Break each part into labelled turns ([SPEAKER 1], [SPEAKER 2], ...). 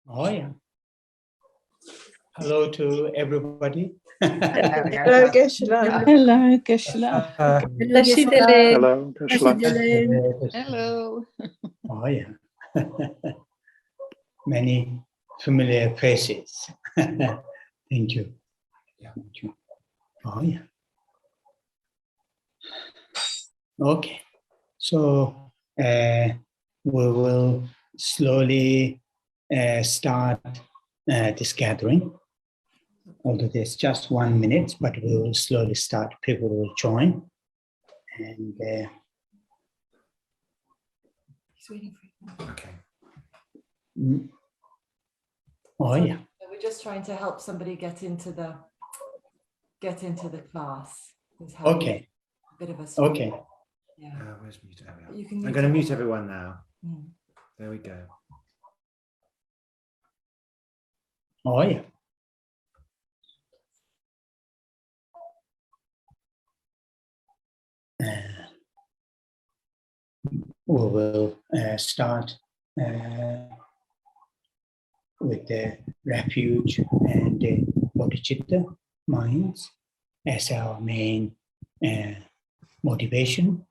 [SPEAKER 1] Oh, yeah. Hello to everybody.
[SPEAKER 2] Hello, Geshe.
[SPEAKER 3] Hello, Geshe.
[SPEAKER 4] Hello, Geshe.
[SPEAKER 3] Hello.
[SPEAKER 1] Oh, yeah. Many familiar faces. Thank you. Thank you. Oh, yeah. Okay. So we will slowly start this gathering. Although there's just 1 minute, but we will slowly start. People will join. And
[SPEAKER 4] Okay.
[SPEAKER 1] Oh, yeah.
[SPEAKER 2] We're just trying to help somebody get into the class.
[SPEAKER 1] Okay.
[SPEAKER 2] A bit of a
[SPEAKER 1] Okay.
[SPEAKER 2] Yeah.
[SPEAKER 4] Where's mute?
[SPEAKER 2] I'm
[SPEAKER 4] going to mute everyone now. There we go.
[SPEAKER 1] Oh, yeah. We will start with the refuge and the bodhicitta minds as our main motivation.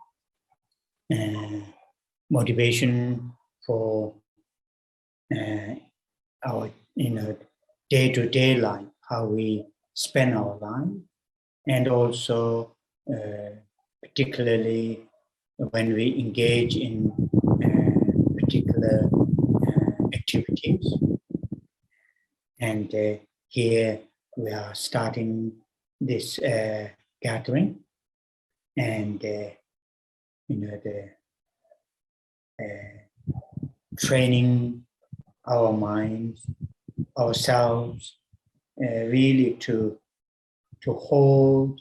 [SPEAKER 1] Motivation for our day-to-day life, how we spend our life, and also particularly when we engage in particular activities. And here we are starting this gathering, and the training our minds, ourselves, really to hold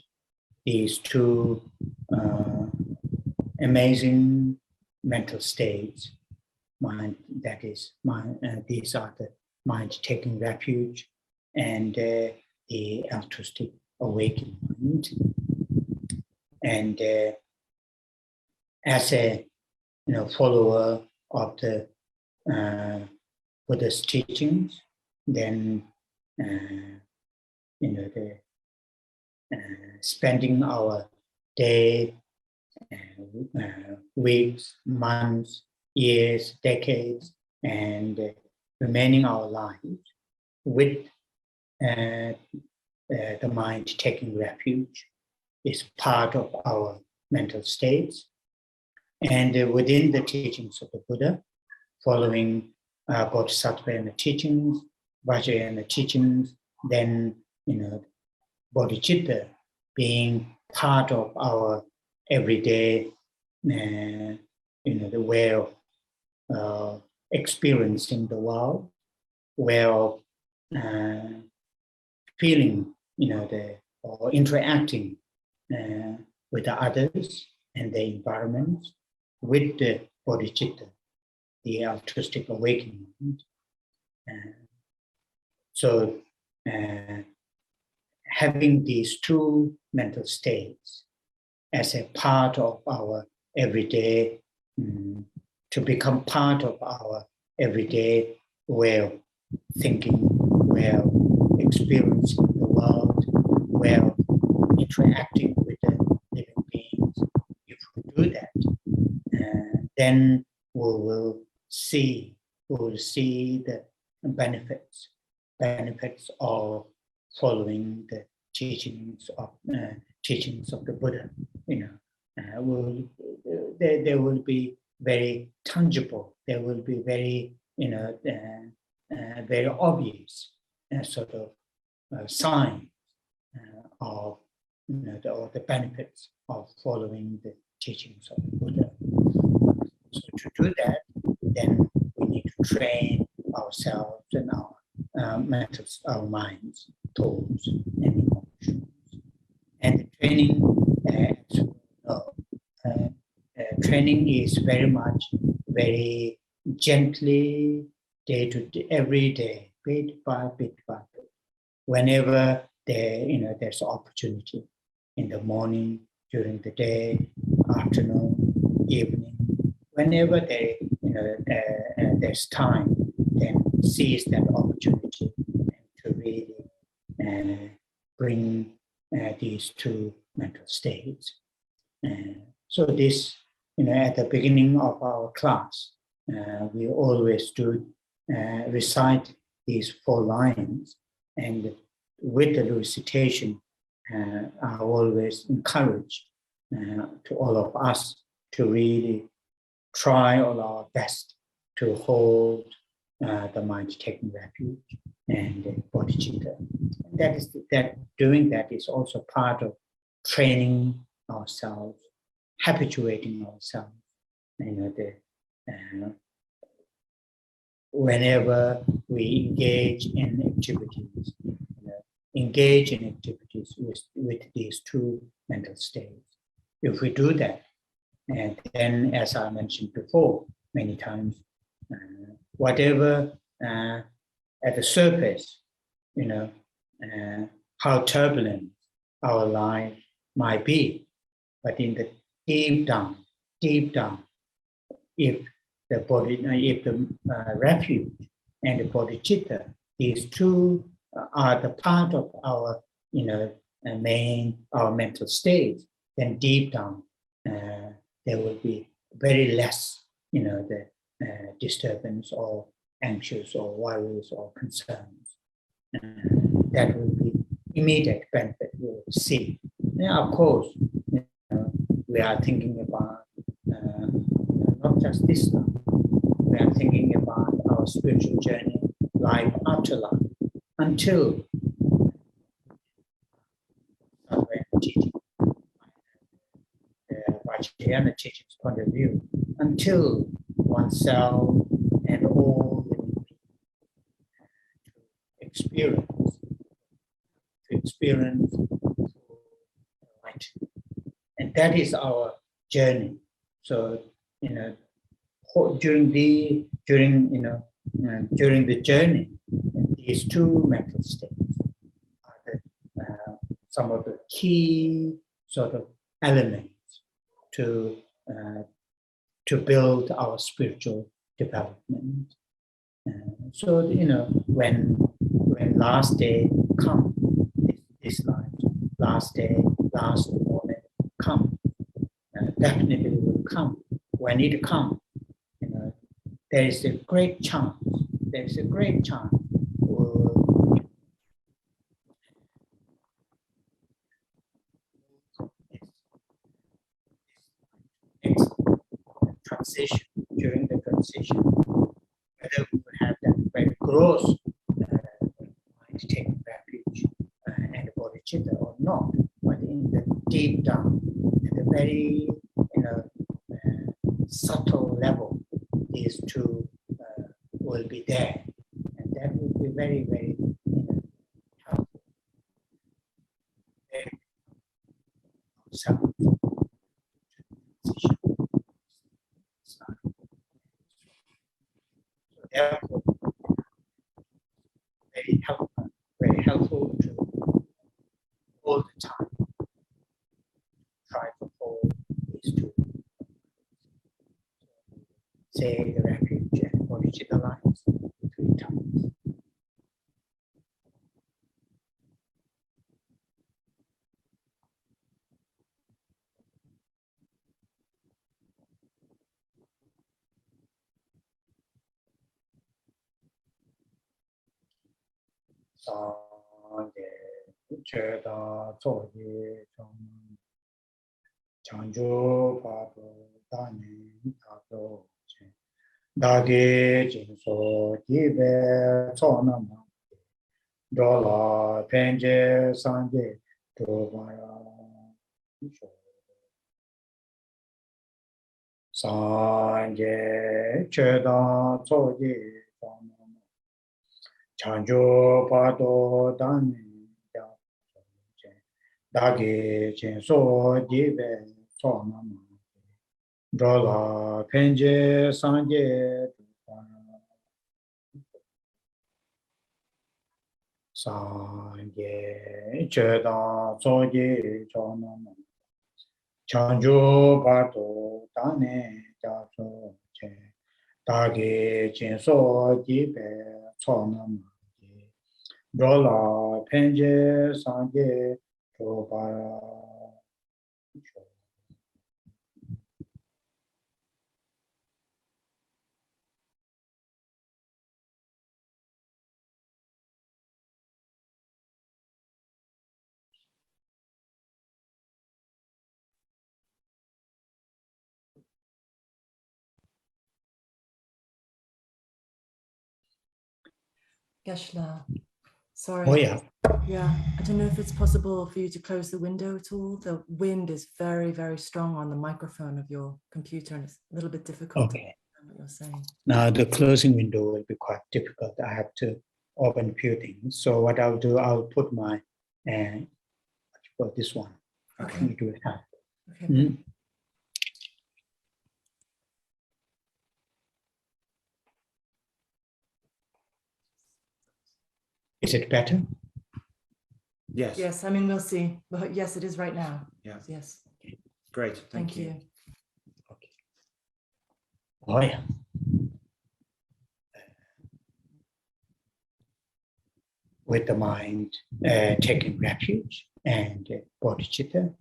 [SPEAKER 1] these two amazing mental states. Mind, that is, mind. These are the mind taking refuge, and the altruistic awakened mind. And as a follower of the Buddha's teachings, then the spending our day, weeks, months, years, decades, and remaining our lives with the mind taking refuge is part of our mental states. And within the teachings of the Buddha, following Bodhisattva and the teachings, Vajrasattva and the teachings, then bodhicitta being part of our everyday, the way of experiencing the world, way of feeling, or interacting with the others and the environment with the bodhicitta, the altruistic awakening. So having these two mental states as a part of our everyday, to become part of our everyday way of thinking, way of experiencing the world, way of interacting with the living beings. If we do that, then we will see the benefits of following the teachings of the Buddha. They will be very tangible. They will be very very obvious sort of sign of the benefits of following the teachings of the Buddha. So to do that, then we need to train ourselves and our minds, thoughts, and emotions. And the training, as you know, training is very gently, day to day, every day, bit by bit by bit. Whenever there's opportunity, in the morning, during the day, afternoon, evening, whenever there's time, then seize that opportunity to really bring these two mental states. So this, at the beginning of our class, we always do recite these 4 lines, and with the recitation, I always encourage to all of us to really try all our best to hold the mind taking refuge and bodhicitta. Doing that is also part of training ourselves, habituating ourselves. Whenever we engage in activities, with these 2 mental states. If we do that, and then, as I mentioned before, many times, whatever at the surface, how turbulent our life might be, but in the deep down, if the body, if the refuge and the bodhicitta, these 2 are the part of our, our mental states, then deep down there will be very less, the disturbance or anxious or worries or concerns. That will be immediate benefit we will see. Now, of course, we are thinking about not just this life. We are thinking about our spiritual journey, life after life, until teaching, Vajrayana teaching's point of view, until oneself and all to experience light, and that is our journey. So during the journey, these 2 mental states are some of the key sort of elements to build our spiritual development. So when last day come, this life, last day, last moment come, definitely will come. When it comes, there is a great chance. Transition, during the transition, whether we will have that very gross mind taking refuge and bodhicitta or not, but in the deep down, at a very subtle level, these 2 will be there, and that will be very, very helpful. So, therefore, very helpful to all the time try to hold these 2. Say the refuge and bodhicitta lines 3 times. Cheda Zoye Chanjo Pado Dani Tato Dage Jinso Jibe Sonama Dola Penje Sanje Tobaya Sanje Cheda Zoye Chanjo Pado Dani Dage Jinso Jibe Sonama Dola Penje Sanje Sanje Cheda Zoye Chonama Chanjo Pato Dane Jaso Che Dage Jinso Jibe Sonam, Dola, Penje, Sanje, Chobara.
[SPEAKER 2] Geshe, sorry.
[SPEAKER 1] Oh, yeah.
[SPEAKER 2] Yeah, I don't know if it's possible for you to close the window at all. The wind is very, very strong on the microphone of your computer, and it's a little bit difficult to understand what you're saying.
[SPEAKER 1] Now the closing window will be quite difficult. I have to open a few things. So what I'll do, I'll put my, this one.
[SPEAKER 2] Okay.
[SPEAKER 1] You do it now.
[SPEAKER 2] Okay.
[SPEAKER 1] Mm. Is it better?
[SPEAKER 4] Yes.
[SPEAKER 2] Yes, I mean, we'll see. But yes, it is right now.
[SPEAKER 4] Yeah.
[SPEAKER 2] Yes.
[SPEAKER 4] Great.
[SPEAKER 2] Thank you.
[SPEAKER 1] Okay. Oh, yeah. With the mind taking refuge and bodhicitta,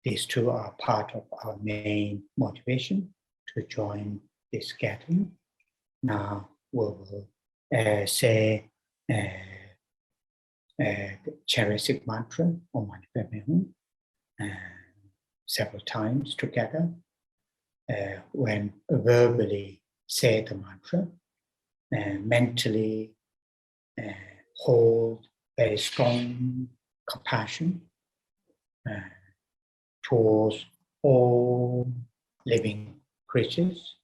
[SPEAKER 1] these two are part of our main motivation to join this gathering. Now we will say the Cherisic mantra, Om Mani Padme Hum, several times together. When verbally say the mantra, mentally hold very strong compassion towards all living creatures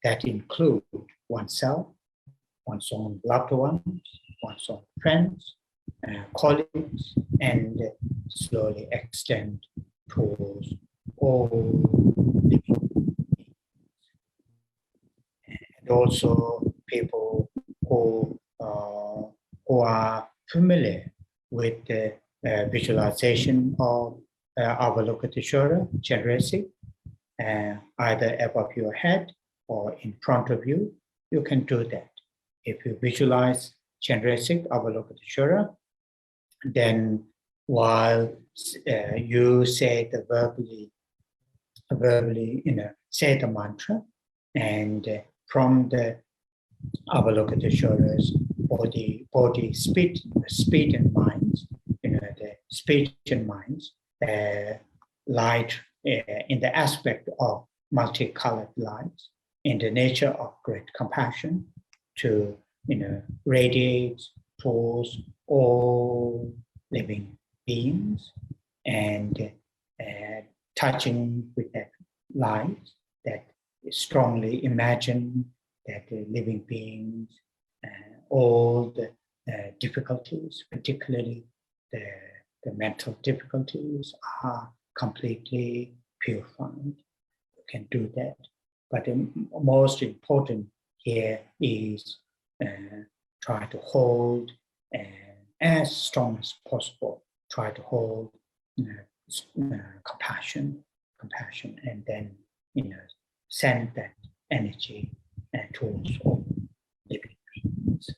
[SPEAKER 1] that include oneself, one's own loved ones, one's own friends, colleagues, and slowly extend towards all living beings. And also people who are familiar with the visualization of Avalokiteshvara, Cherisic, either above your head or in front of you, you can do that. If you visualize Cherisic, Avalokiteshvara, then while you say the verbally, say the mantra, and from the Avalokiteshvara's body, speed and minds, the speech and minds, light in the aspect of multicolored lights, in the nature of great compassion, to radiate towards all living beings, and touching with that light that strongly imagine that the living beings, all the difficulties, particularly the mental difficulties, are completely purified. You can do that. But the most important here is try to hold as strong as possible. Try to hold compassion, and then send that energy towards all living beings.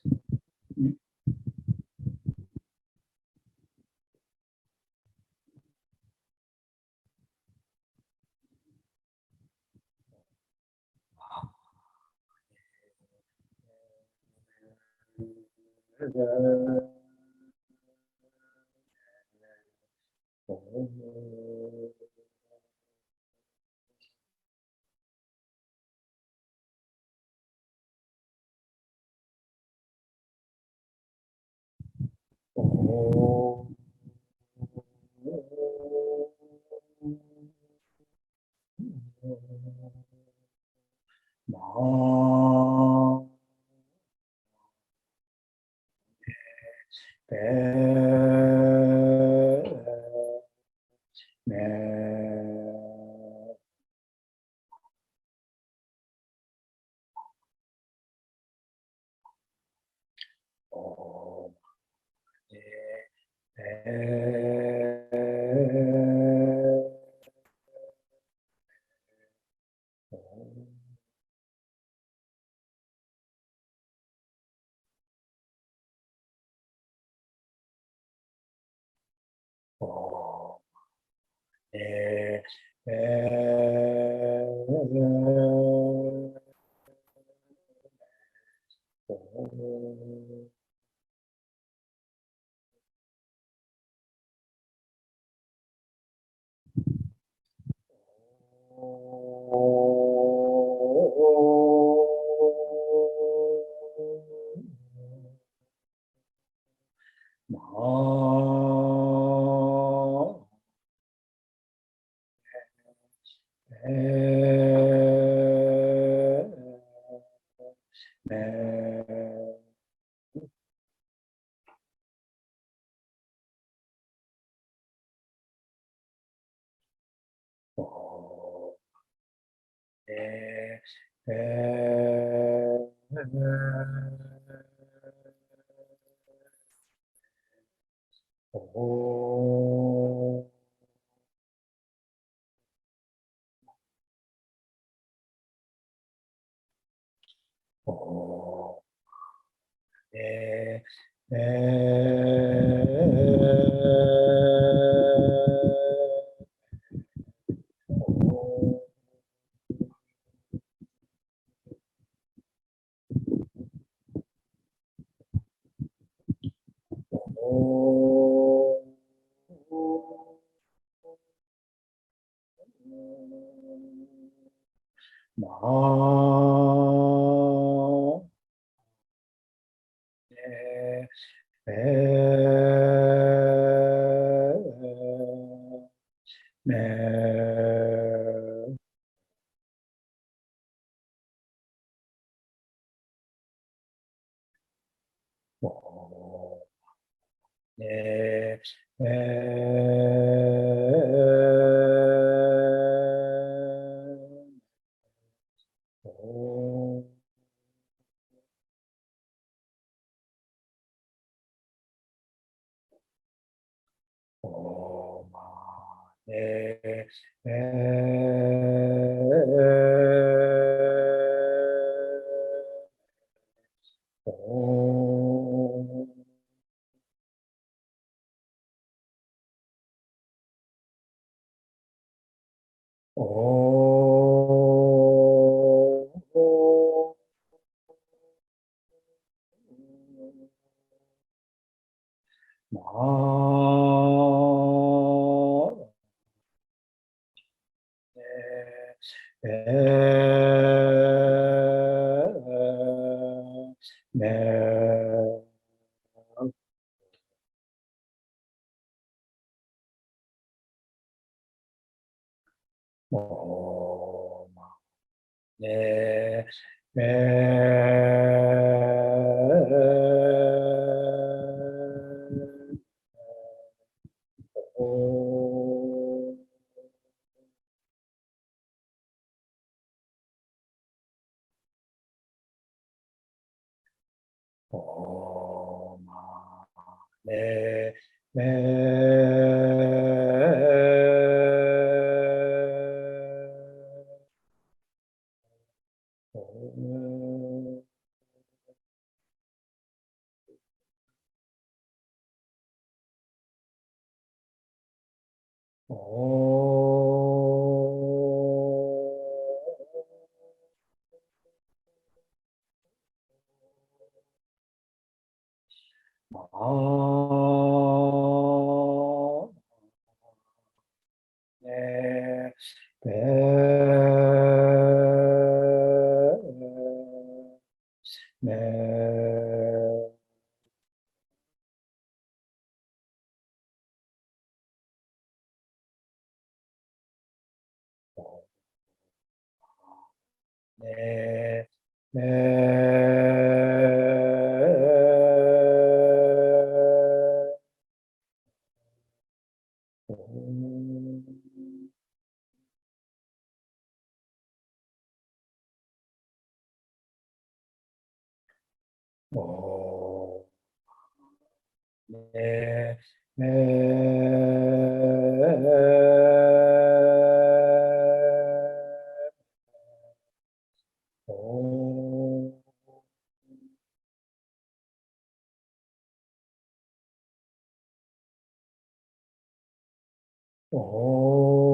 [SPEAKER 1] Oh.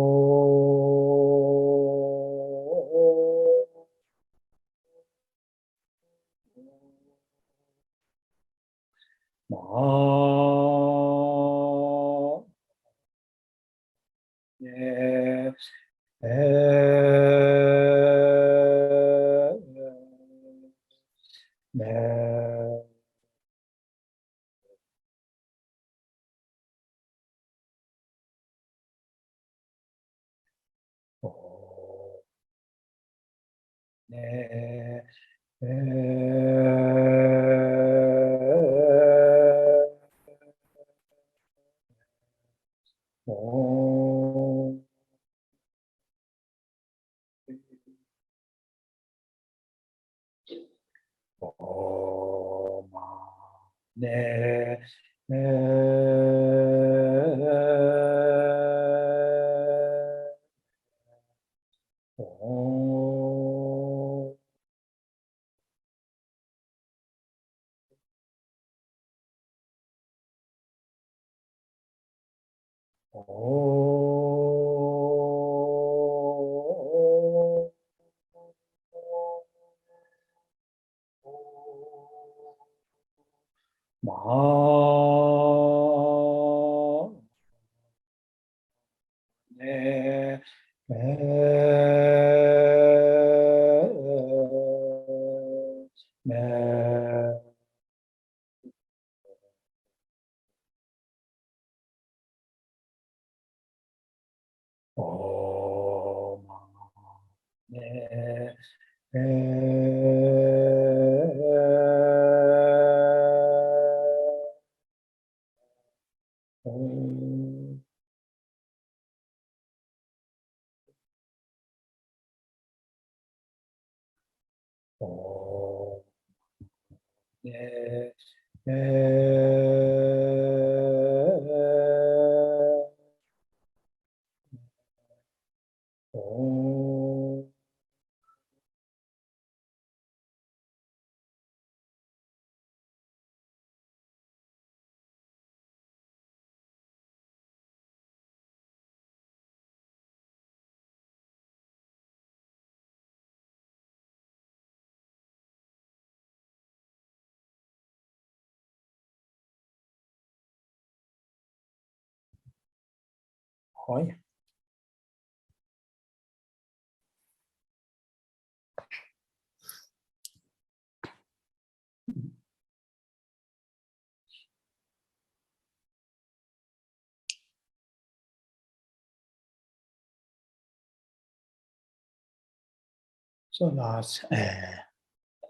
[SPEAKER 1] So last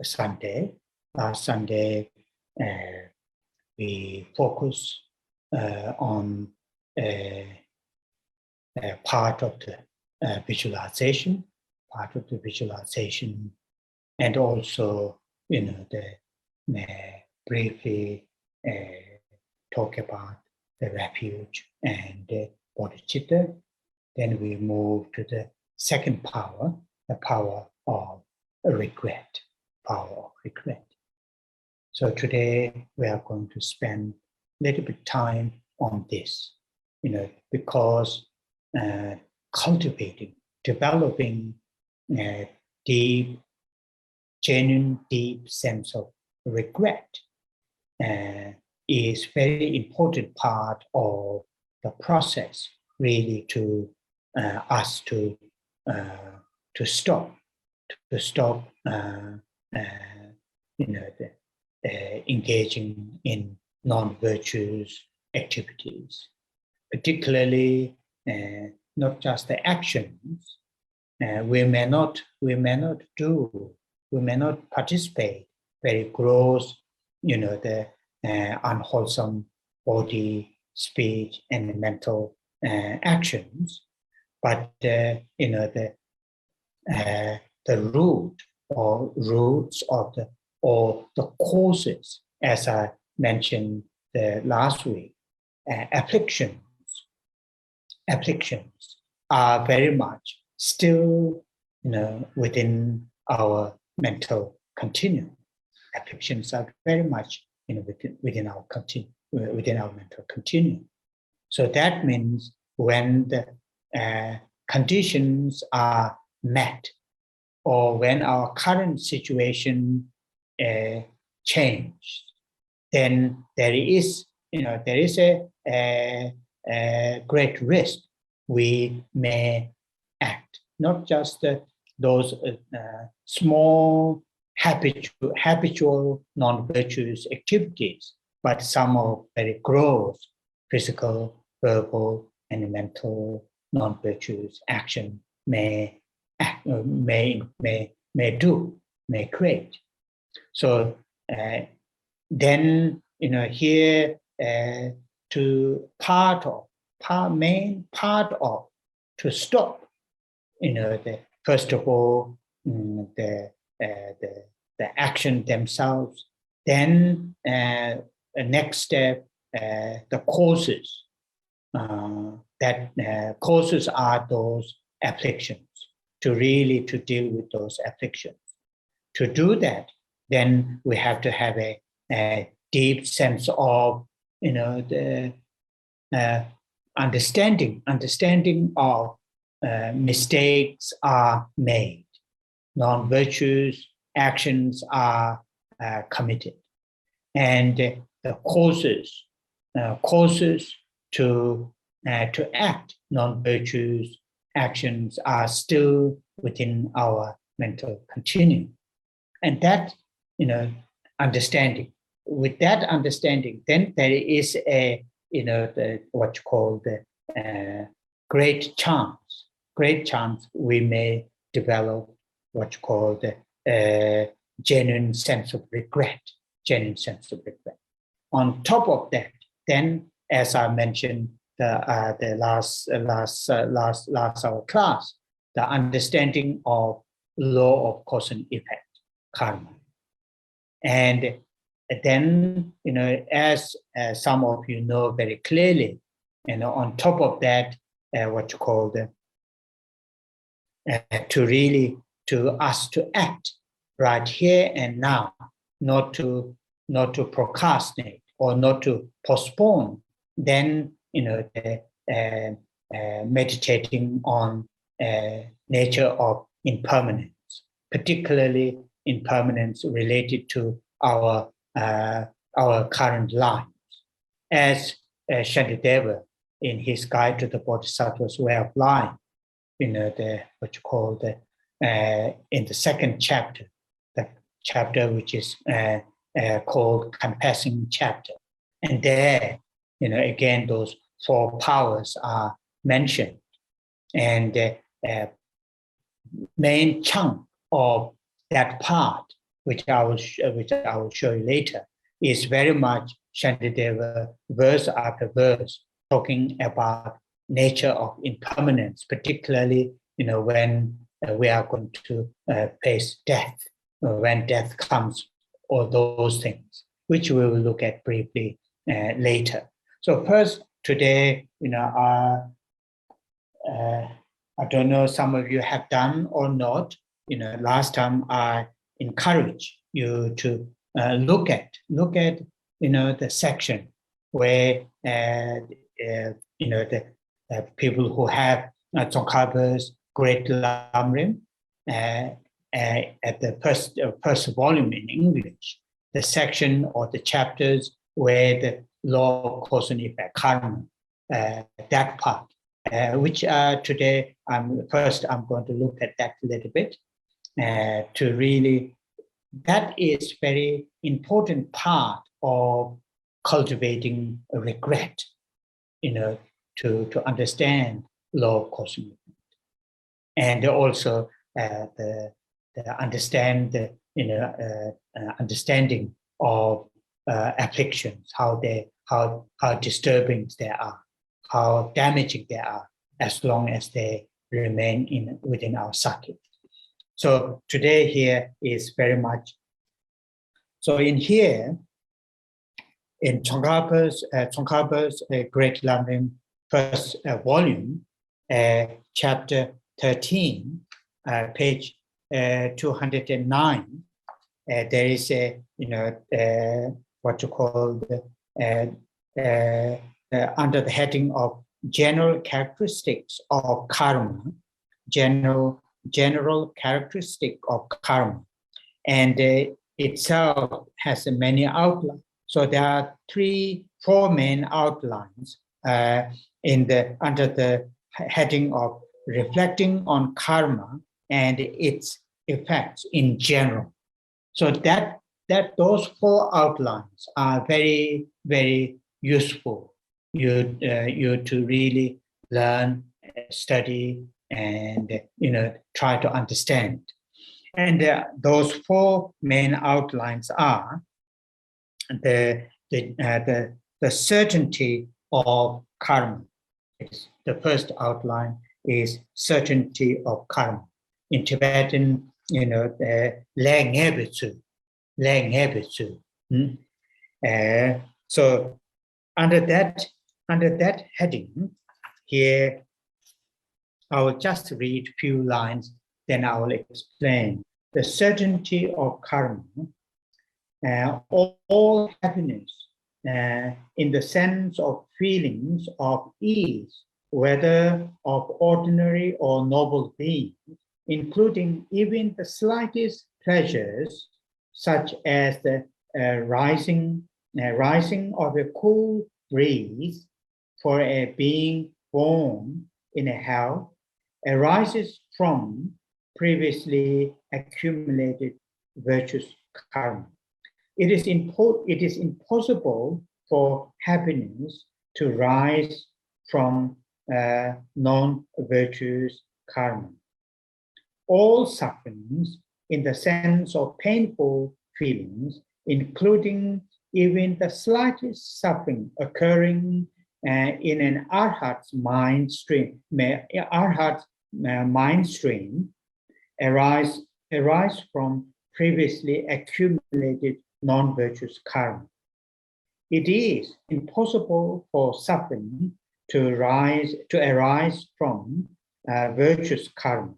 [SPEAKER 1] Sunday, we focus on part of the visualization, and also, briefly talk about the refuge and bodhicitta. Then we move to the second power, the power of regret, So today we are going to spend a little bit time on this, because developing a genuine, deep sense of regret is very important part of the process, really, to us to stop engaging in non-virtuous activities, particularly not just the actions. We may not participate very gross, the unwholesome body, speech, and mental actions, but the root or roots of the causes, as I mentioned the last week, afflictions are very much still, within our mental continuum. Afflictions are very much, within our mental continuum. So that means when the conditions are met, or when our current situation changed, then there is a great risk we may act not just those small habitual non-virtuous activities, but some of very gross physical, verbal, and mental non-virtuous action may create. So then, here main part of to stop, first of all, the action themselves. Then the next step, the causes. Causes are those afflictions. To deal with those afflictions. To do that, then we have to have a deep sense of, the understanding of mistakes are made, non-virtuous actions are committed, and the causes to act non-virtuous actions are still within our mental continuum. And that, understanding. With that understanding, then there is what you call the great chance we may develop what you call the genuine sense of regret. On top of that, then, as I mentioned, the last our class, the understanding of law of cause and effect, karma. And then, as some of you know very clearly, on top of that, what you call to us to act right here and now, not to procrastinate or not to postpone, then, meditating on nature of impermanence, particularly impermanence related to our current lives. As Shantideva, in his guide to the Bodhisattva's way of life, in the second chapter, the chapter which is called Compassion chapter, and there, again, those 4 powers are mentioned, and main chunk of that part, which I will show you later, is very much Shantideva, verse after verse, talking about nature of impermanence, particularly when we are going to face death, when death comes, all those things, which we will look at briefly later. So first, today, I don't know some of you have done or not. Last time I encourage you to look at the section where the people who have Tsongkhapa's Great Lamrim at the first volume in English, the section or the chapters where the law of cause and effect, karma, that part, which today I'm going to look at that a little bit, to really, that is very important part of cultivating a regret, to understand law of cause and effect, and also understanding of afflictions, how disturbing they are, how damaging they are, as long as they remain within our psyche. So today here is very much. So in here, in Tsongkhapa's Great Lamrim first volume, chapter 13, page 209, there is what you call under the heading of general characteristics of karma, general characteristic of karma, and itself has many outlines. So there are 4 main outlines under the heading of reflecting on karma and its effects in general. So that those 4 outlines are very, very useful. You to really learn, study, and try to understand. And those 4 main outlines are the certainty of karma. The first outline is certainty of karma. In Tibetan, le ngebetsu. So under that heading, here I will just read a few lines, then I will explain. The certainty of karma, all happiness in the sense of feelings of ease, whether of ordinary or noble beings, including even the slightest pleasures, such as the rising of a cool breeze for a being born in a hell, arises from previously accumulated virtuous karma. It is impossible for happiness to rise from non-virtuous karma. All sufferings in the sense of painful feelings, including even the slightest suffering occurring in an arhat's mind stream, arise from previously accumulated non-virtuous karma. It is impossible for suffering to arise from virtuous karma.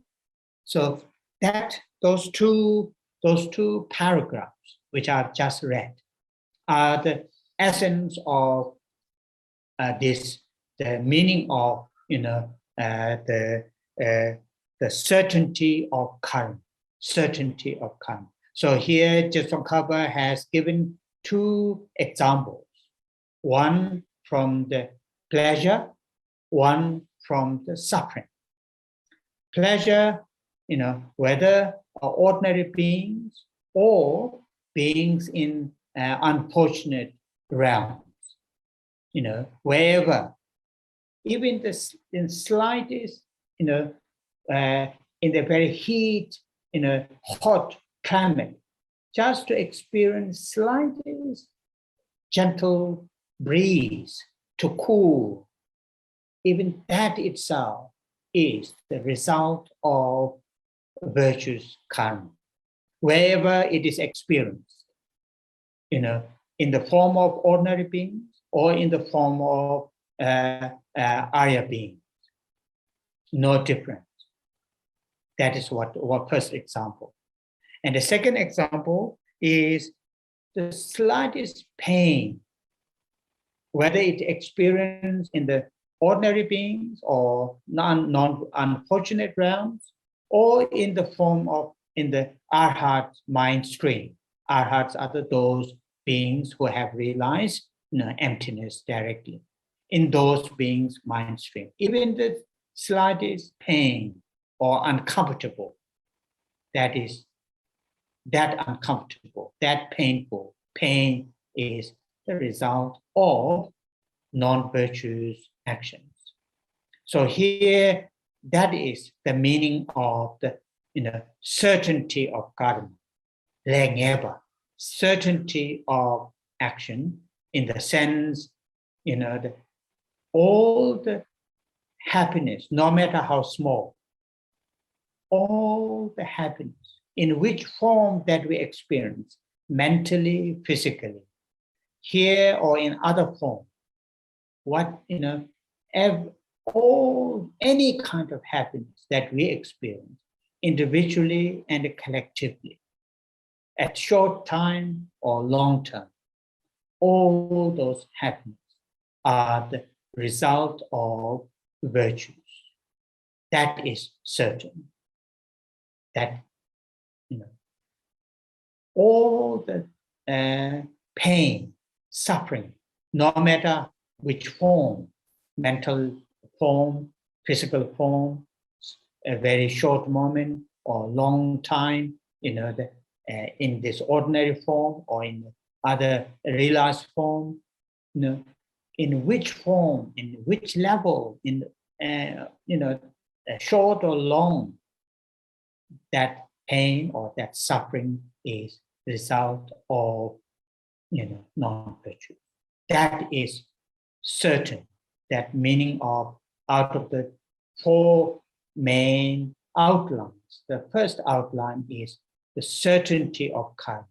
[SPEAKER 1] So those two paragraphs which I've just read are the essence of the meaning of the certainty of karma. Certainty of karma. So here, Tsongkhapa has given 2 examples. One from the pleasure, one from the suffering. Pleasure, whether ordinary beings or beings in unfortunate realms, wherever, even in slightest, in the very heat, hot climate, just to experience slightest gentle breeze to cool, even that itself is the result of virtuous karma, wherever it is experienced, in the form of ordinary beings or in the form of Arya beings. No difference. That is what first example. And the second example is the slightest pain, whether it experienced in the ordinary beings or non-unfortunate realms, or in the form of in the arhat mind stream. Arhats are those beings who have realized emptiness directly. In those beings' mind stream, even the slightest pain or uncomfortable, that uncomfortable, that painful pain is the result of non-virtuous actions. So here, that is the meaning of the certainty of karma, lengeba, certainty of action, in the sense, all the happiness, no matter how small, all the happiness, in which form that we experience, mentally, physically, here or in other form, any kind of happiness that we experience, individually and collectively, at short time or long term, all those happiness are the result of virtues. That is certain. That all the pain, suffering, no matter which form, mental form, physical form, a very short moment or long time, in this ordinary form or in other realized form, in which form, in which level, in short or long, that pain or that suffering is the result of non-virtue. That is certain. That meaning of out of the four main outlines. The first outline is the certainty of karma.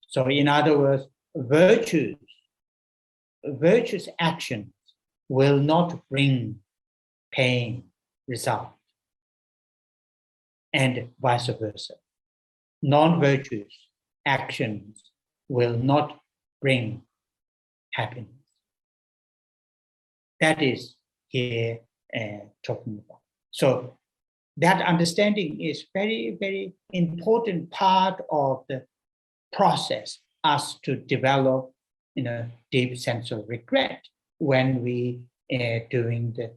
[SPEAKER 1] So in other words, virtuous actions will not bring pain result, and vice versa. Non-virtuous actions will not bring happiness. That is here talking about. So that understanding is very, very important part of the process us to develop deep sense of regret when we doing the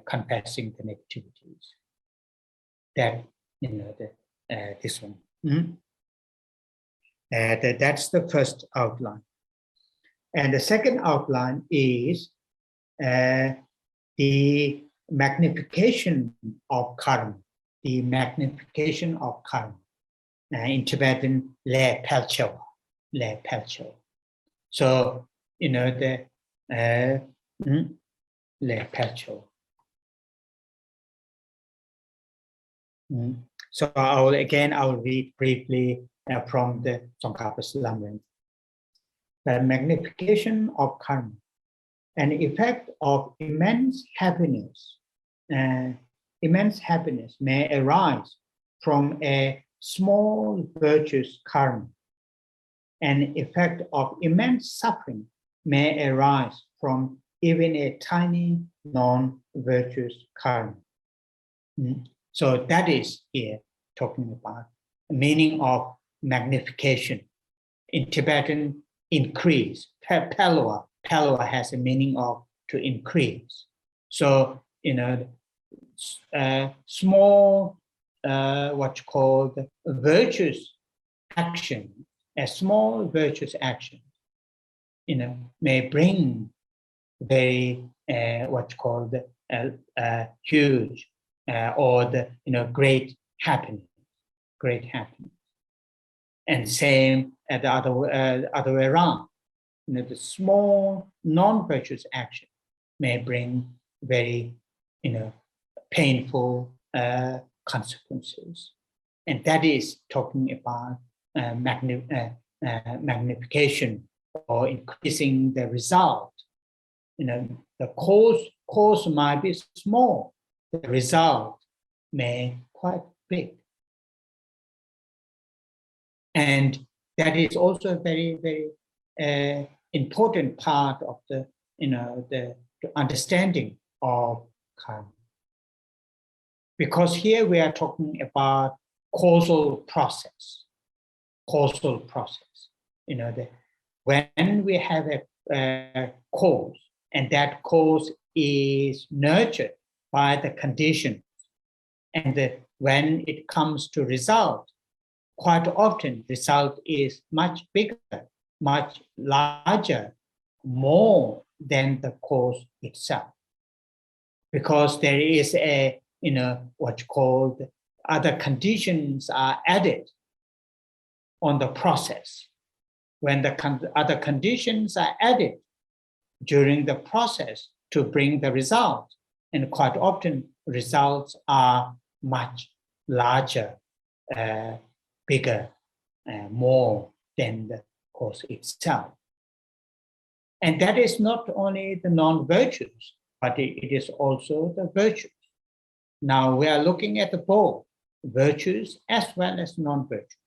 [SPEAKER 1] confessing the negativities. That this one. That's the first outline. And the second outline is the magnification of karma. The magnification of karma. In Tibetan, le pelcho. So, the le pelcho. So I will read briefly from the Tsongkhapa's Lamrim. The magnification of karma, an effect of immense happiness may arise from a small virtuous karma. An effect of immense suffering may arise from even a tiny non-virtuous karma. So that is here talking about the meaning of magnification. In Tibetan, increase. Pelwa has a meaning of to increase. So, small, what's called virtuous action, a small virtuous action, may bring very, what's called huge or the, great happiness. And same at the other way around. The small non-virtuous action may bring very, painful consequences. And that is talking about magnification or increasing the result. The cause might be small, the result may quite big. And that is also a very, very important part of the, the understanding of karma. Because here we are talking about causal process. When we have a cause, and that cause is nurtured by the conditions, and when it comes to result, quite often result is much bigger, much larger, more than the cause itself. Because there is a, what's called other conditions are added on the process. When the other conditions are added during the process to bring the result, and quite often results are much larger, bigger, more than the cause itself. And that is not only the non-virtues, but it is also the virtues. Now we are looking at the both virtues as well as non-virtues.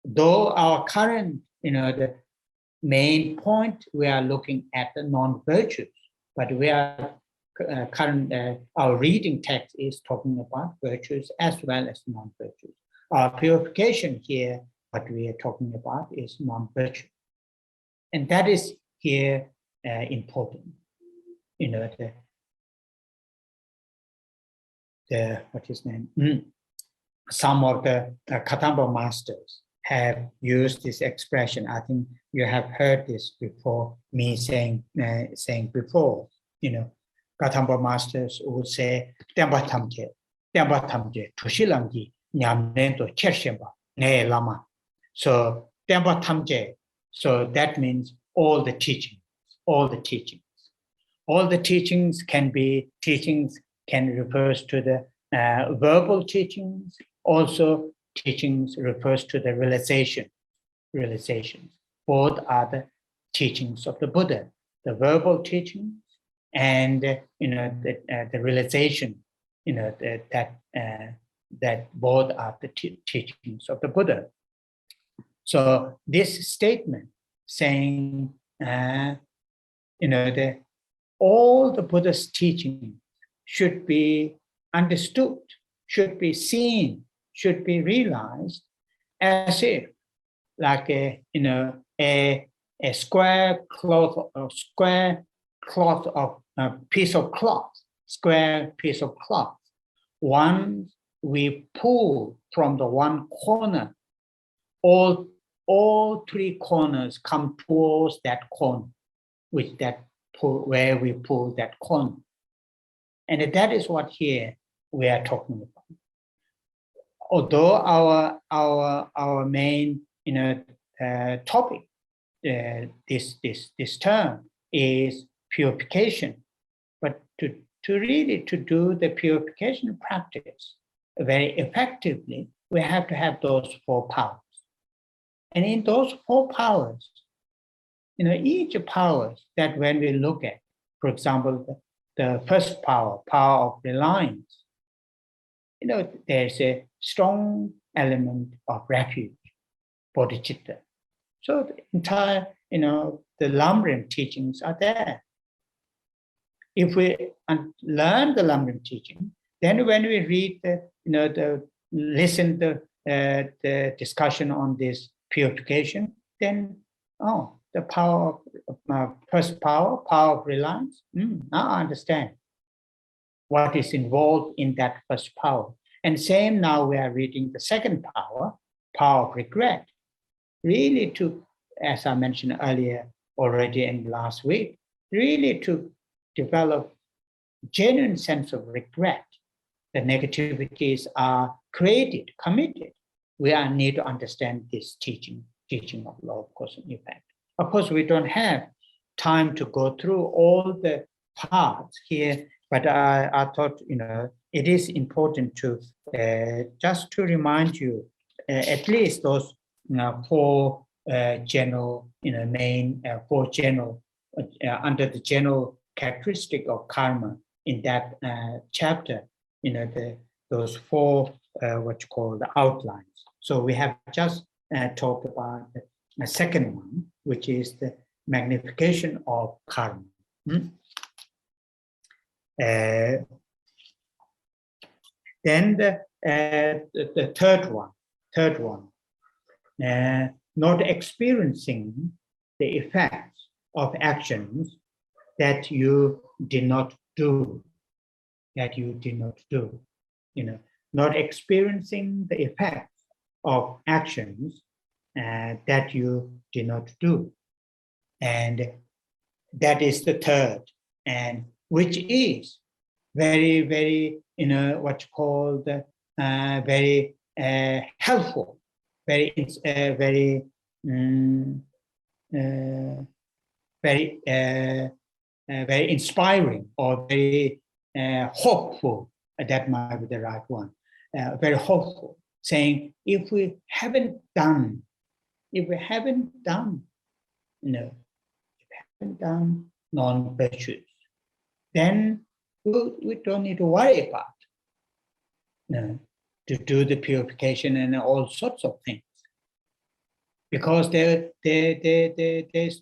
[SPEAKER 1] Though our current, the main point, we are looking at the non-virtues, but we are our reading text is talking about virtues as well as non-virtues. Our purification here, what we are talking about is non-virtue. And that is here important. what is name? Some of the Katamba masters have used this expression. I think you have heard this before, me saying before, Katamba masters would say, Temba tamje, tushilamji, nyamnento chershemba, ne lama. So, Temba tamje, so that means all the teachings. All the teachings can refers to the verbal teachings. Also, teachings refers to the realizations. Both are the teachings of the Buddha, the verbal teachings and the realization. That both are the teachings of the Buddha. So this statement saying, all the Buddha's teaching should be understood, should be seen, should be realized as if, like a square piece of cloth. Once we pull from the one corner, all three corners come towards that corner, where we pull that corner. And that is what here we are talking about. Although our main topic, this term is purification, but to really do the purification practice very effectively, we have to have those 4 powers. And in those 4 powers, each powers that when we look at, for example, the first power of reliance, there's a strong element of refuge, bodhicitta. So the entire, the Lamrim teachings are there. If we learn the Lamrim teaching, then when we read listen to the discussion on this purification, then the power of first power of reliance. Now I understand what is involved in that first power. And same now we are reading the second power of regret. Really to, as I mentioned earlier already in last week, really to develop genuine sense of regret. The negativities are created, committed. We need to understand this teaching of law of cause and effect. Of course, we don't have time to go through all the parts here, but I thought, it is important to just to remind you at least those 4 general, main 4 general under the general characteristic of karma in that chapter. Those 4 what you call the outlines. So we have just talked about the second one, which is the magnification of karma. Then the third one, not experiencing the effects of actions that you did not do, not experiencing the effects of actions that you did not do. And that is the third, and which is very, very, what you call the very helpful, very inspiring, or very hopeful. That might be the right one. Very hopeful, saying if we haven't done non-virtues, then we don't need to worry about to do the purification and all sorts of things, because there's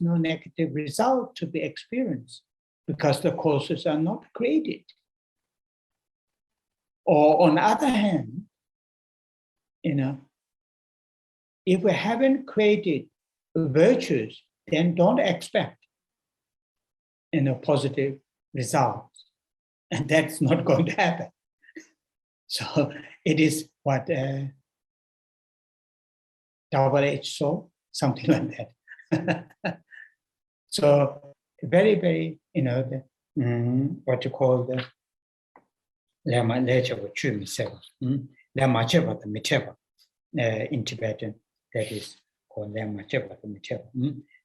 [SPEAKER 1] no negative result to be experienced, because the causes are not created. Or on the other hand, if we haven't created virtues, then don't expect positive results, and that's not going to happen. So it is what double-edged sword, something like that. So very, very, what you call the Lama Lechava Chumi Seva, Lama Cheva the Miteva in Tibetan, that is called Lama Cheva the Miteva.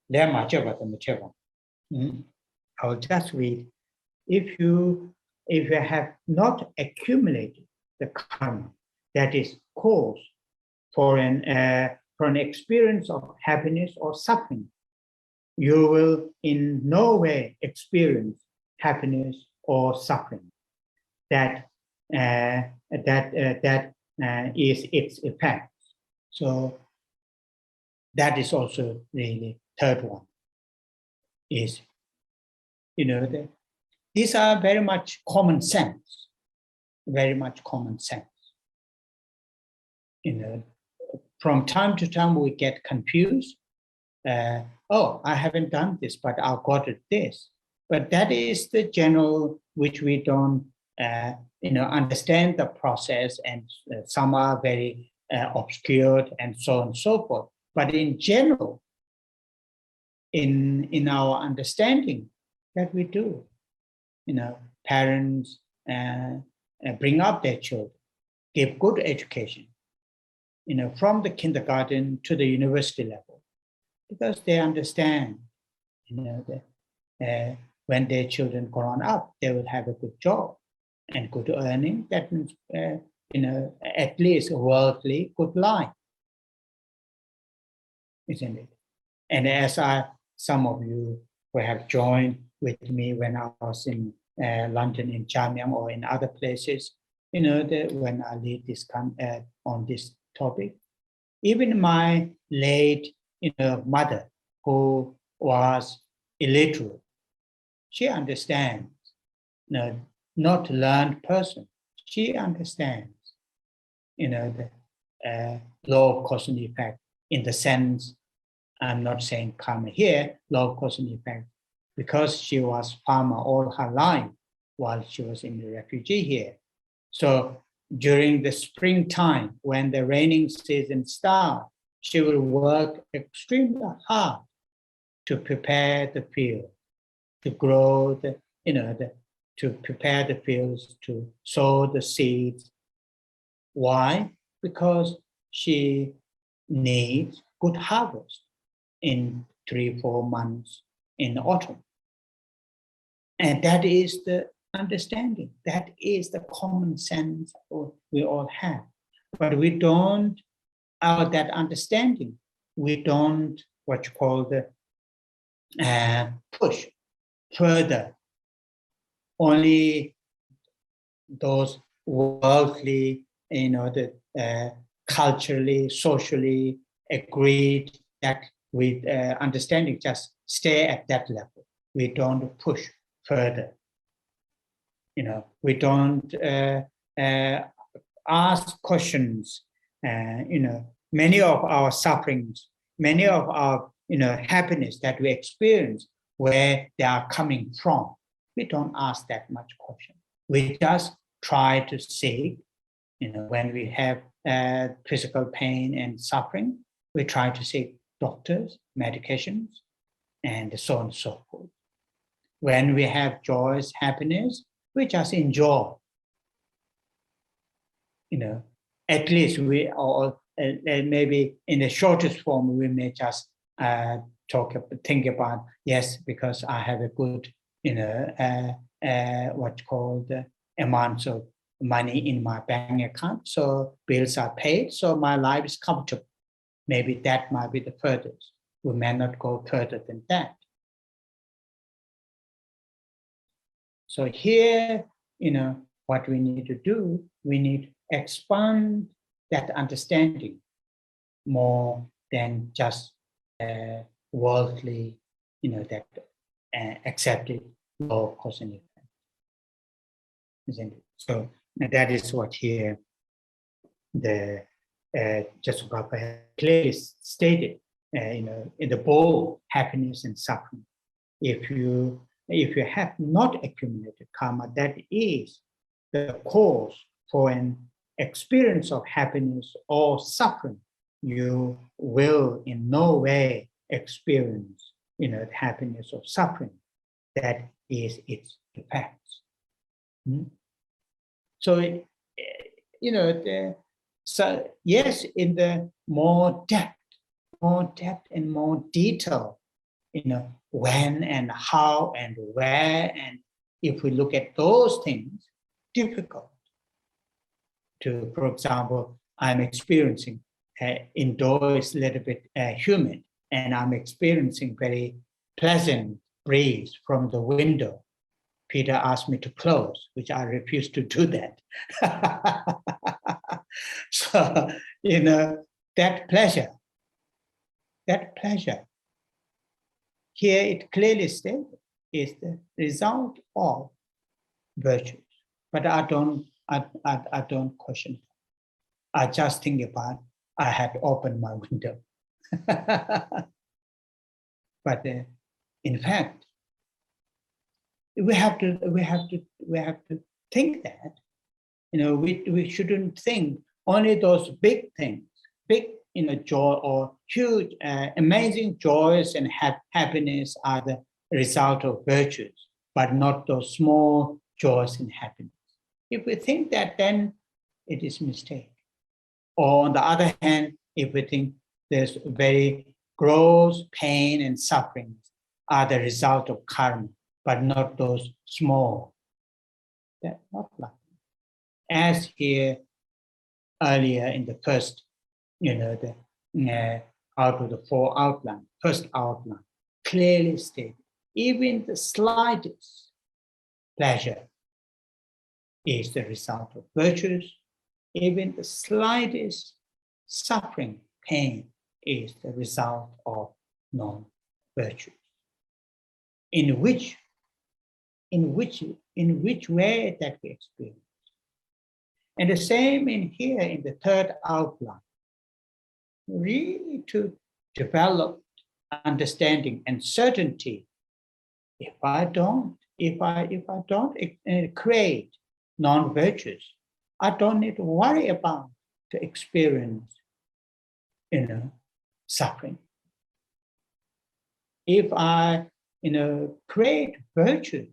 [SPEAKER 1] Lama Cheva the Miteva. I'll just read. If you have not accumulated the karma that is cause for an experience of happiness or suffering, you will in no way experience happiness or suffering. That is its effect. So that is also the third one. Is these are very much common sense. Very much common sense. From time to time we get confused. Oh, I haven't done this, but I got it this. But that is the general which we don't, understand the process, and some are very obscured and so on and so forth. But in general, in our understanding that we do, parents bring up their children, give good education, from the kindergarten to the university level, because they understand, that when their children grown up, they will have a good job and good earning. That means, at least a worldly good life, isn't it? And as some of you who have joined with me when I was in London, in Jamyang, or in other places, when I lead this on this topic, even my late, mother, who was illiterate, she understands. Not learned person, she understands, the law of cause and effect, in the sense, I'm not saying karma here, law of cause and effect, because she was farmer all her life while she was in the refugee here. So during the springtime, when the raining season starts, she will work extremely hard to prepare the field, to grow to prepare the fields, to sow the seeds. Why? Because she needs good harvest in 3-4 months in the autumn. And that is the understanding. That is the common sense we all have. But we don't, that understanding, we don't, what you call push further. Only those worldly, culturally, socially agreed that with understanding, just stay at that level. We don't push further. We don't ask questions. Many of our sufferings, many of our happiness that we experience, where they are coming from, we don't ask that much question. We just try to seek, when we have physical pain and suffering, we try to seek doctors, medications, and so on and so forth. When we have joys, happiness, we just enjoy. At least we, or maybe in the shortest form, we may just think about, yes, because I have a good, what's called amounts of money in my bank account, so bills are paid, so my life is comfortable. Maybe that might be the furthest. We may not go further than that. So here, what we need to do, we need to expand that understanding more than just worldly, that accepted law of cause and effect. Isn't it? So that is what here the Geshe clearly stated, in the bowl, happiness and suffering. If you have not accumulated karma, that is the cause for an experience of happiness or suffering, you will in no way experience, the happiness or suffering. That is its effects. So, so yes, in the more depth and more detail, when and how and where, and if we look at those things, difficult to, for example, I'm experiencing indoors a little bit humid, and I'm experiencing very pleasant breeze from the window. Peter asked me to close, which I refused to do that. So, that pleasure, here it clearly stated, is the result of virtues. But I don't question it. I just think about, I had opened my window. But in fact, we have to think that, we shouldn't think only those big things, big, joy or huge, amazing joys and happiness are the result of virtues, but not those small joys and happiness. If we think that, then it is a mistake. Or on the other hand, if we think there's very gross pain and suffering are the result of karma, but not those small, they're not like that. As here earlier in the first, out of the four outline, first outline, clearly stated, even the slightest pleasure is the result of virtues. Even the slightest suffering, pain, is the result of non-virtues. In which way that we experience. And the same in here in the third outline, really to develop understanding and certainty. If I don't create non-virtues, I don't need to worry about to experience, suffering. If I, create virtues,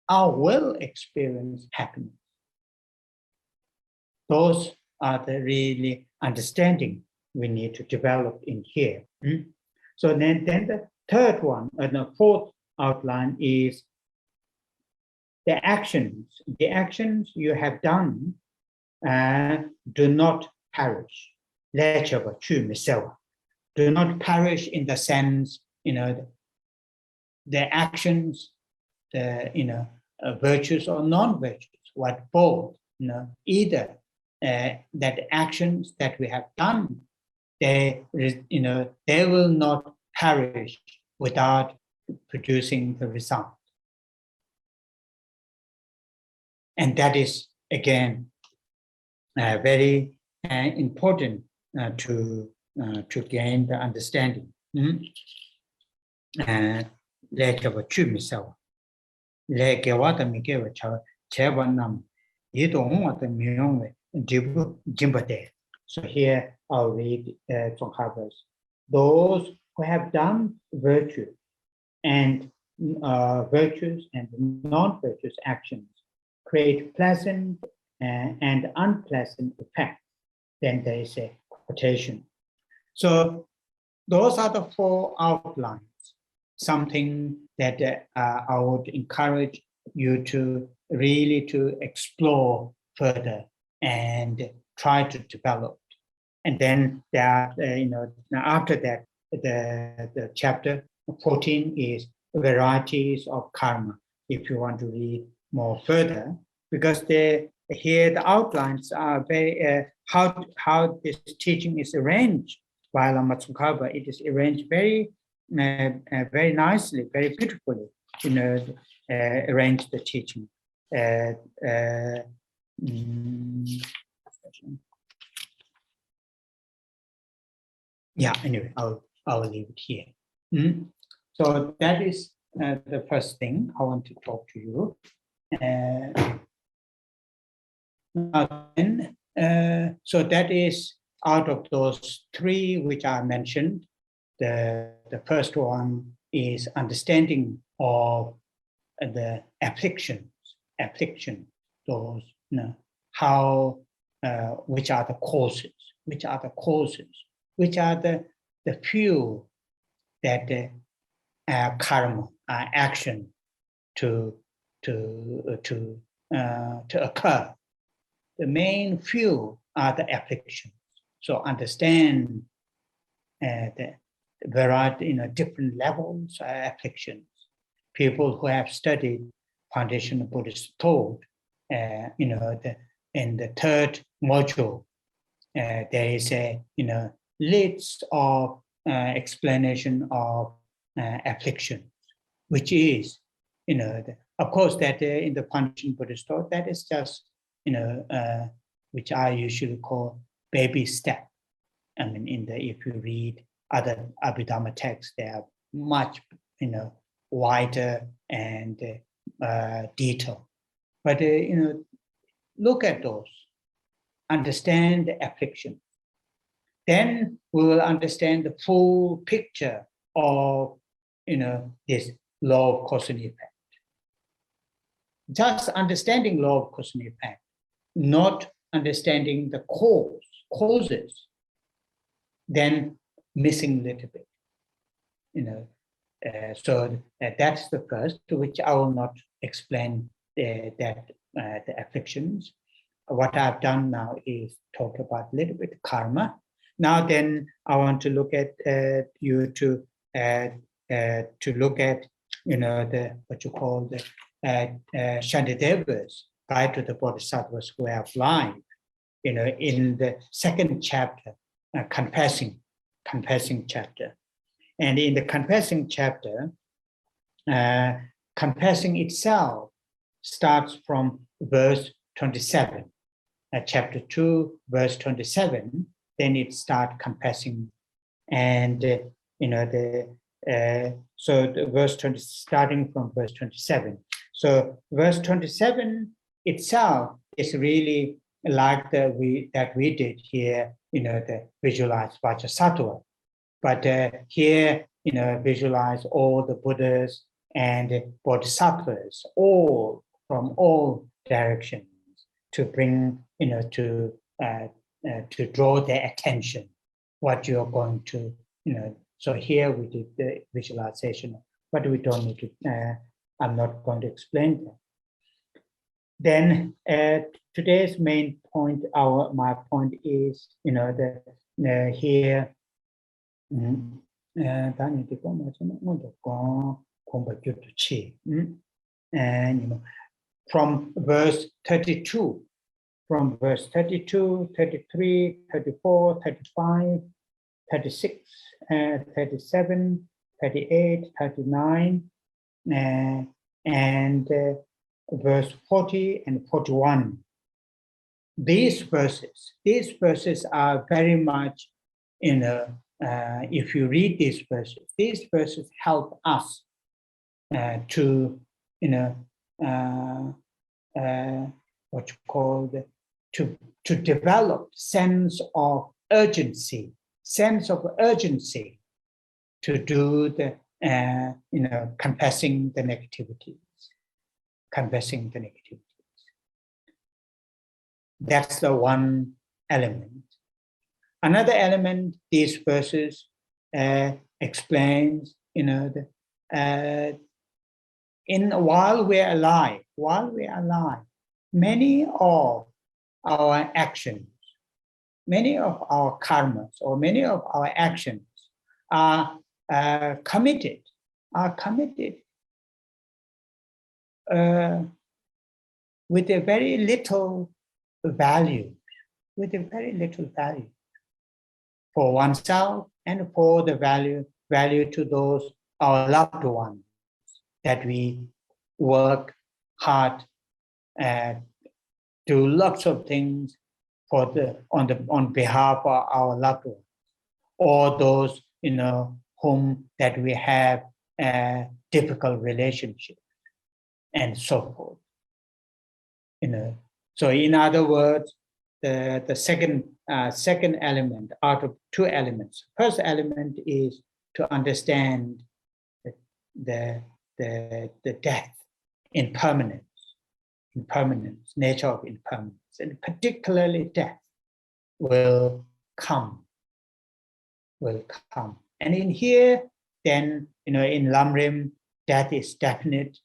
[SPEAKER 1] I will experience happiness. Those are the really understanding we need to develop in here. So then the third one, the fourth outline is the actions. The actions you have done do not perish. Do not perish in the sense, the actions, the virtues or non-virtues, what both, either that actions that we have done, they will not perish without producing the result. And that is, again, very important to gain the understanding. So here I'll read Tsongkhapa's. Those who have done virtues and non-virtuous actions create pleasant and unpleasant effects. Then there is a quotation. So those are the four outlines, something that I would encourage you to really to explore further and try to develop. And then there, after that, the chapter 14 is varieties of karma, if you want to read more further, because here the outlines are very, how this teaching is arranged by Lama Tsongkhapa. It is arranged very, very nicely, very beautifully, arrange the teaching. Yeah, anyway, I'll leave it here. So that is the first thing I want to talk to you. then, so that is out of those three which I mentioned. The first one is understanding of the afflictions, those, how, which are the causes, which are the fuel that karma, action to occur. The main fuel are the afflictions. So understand the variety, different levels of afflictions. People who have studied foundational Buddhist thought, in the third module, there is a list of explanation of afflictions, which is, of course, that in the foundational Buddhist thought, that is just, which I usually call baby step. I mean, if you read other Abhidhamma texts, they are much, wider and detailed. But look at those, understand the affliction. Then we will understand the full picture of, this law of cause and effect. Just understanding law of cause and effect, not understanding the causes, then missing a little bit, so that's the first, which I will not explain the afflictions. What I've done now is talk about a little bit karma. Now then, I want to look at you to look at, the what you call the Shantidevas, guide to the Bodhisattva's way of life. In the second chapter, confessing chapter. And in the confessing chapter, confessing itself starts from verse 27. Chapter 2, verse 27, then it starts confessing. And, so the verse 20, starting from verse 27. So verse 27 itself is really like that we did here, the visualize Vajrasattva. But here, visualize all the Buddhas and Bodhisattvas, all from all directions, to bring, to draw their attention, what you're going to, So here we did the visualization, but we don't need to, I'm not going to explain that. Then today's main point, my point is, here, and from verse 32, 33, 34, 35, 36, 37, 38, 39, and verse 40 and 41. These verses are very much, if you read these verses help us to, what you call to develop sense of urgency to do the, confessing the negativities. That's the one element. Another element, these verses explains, while we're alive, many of our actions, many of our karmas, or many of our actions are committed with a very little value, for oneself and for the value to those, our loved ones, that we work hard, do lots of things on behalf of our loved ones, or those whom that we have difficult relationships, and so forth. So in other words, the second element out of two elements. First element is to understand the death, impermanence, nature of impermanence, and particularly death will come. And in here, then, in Lamrim, death is definite.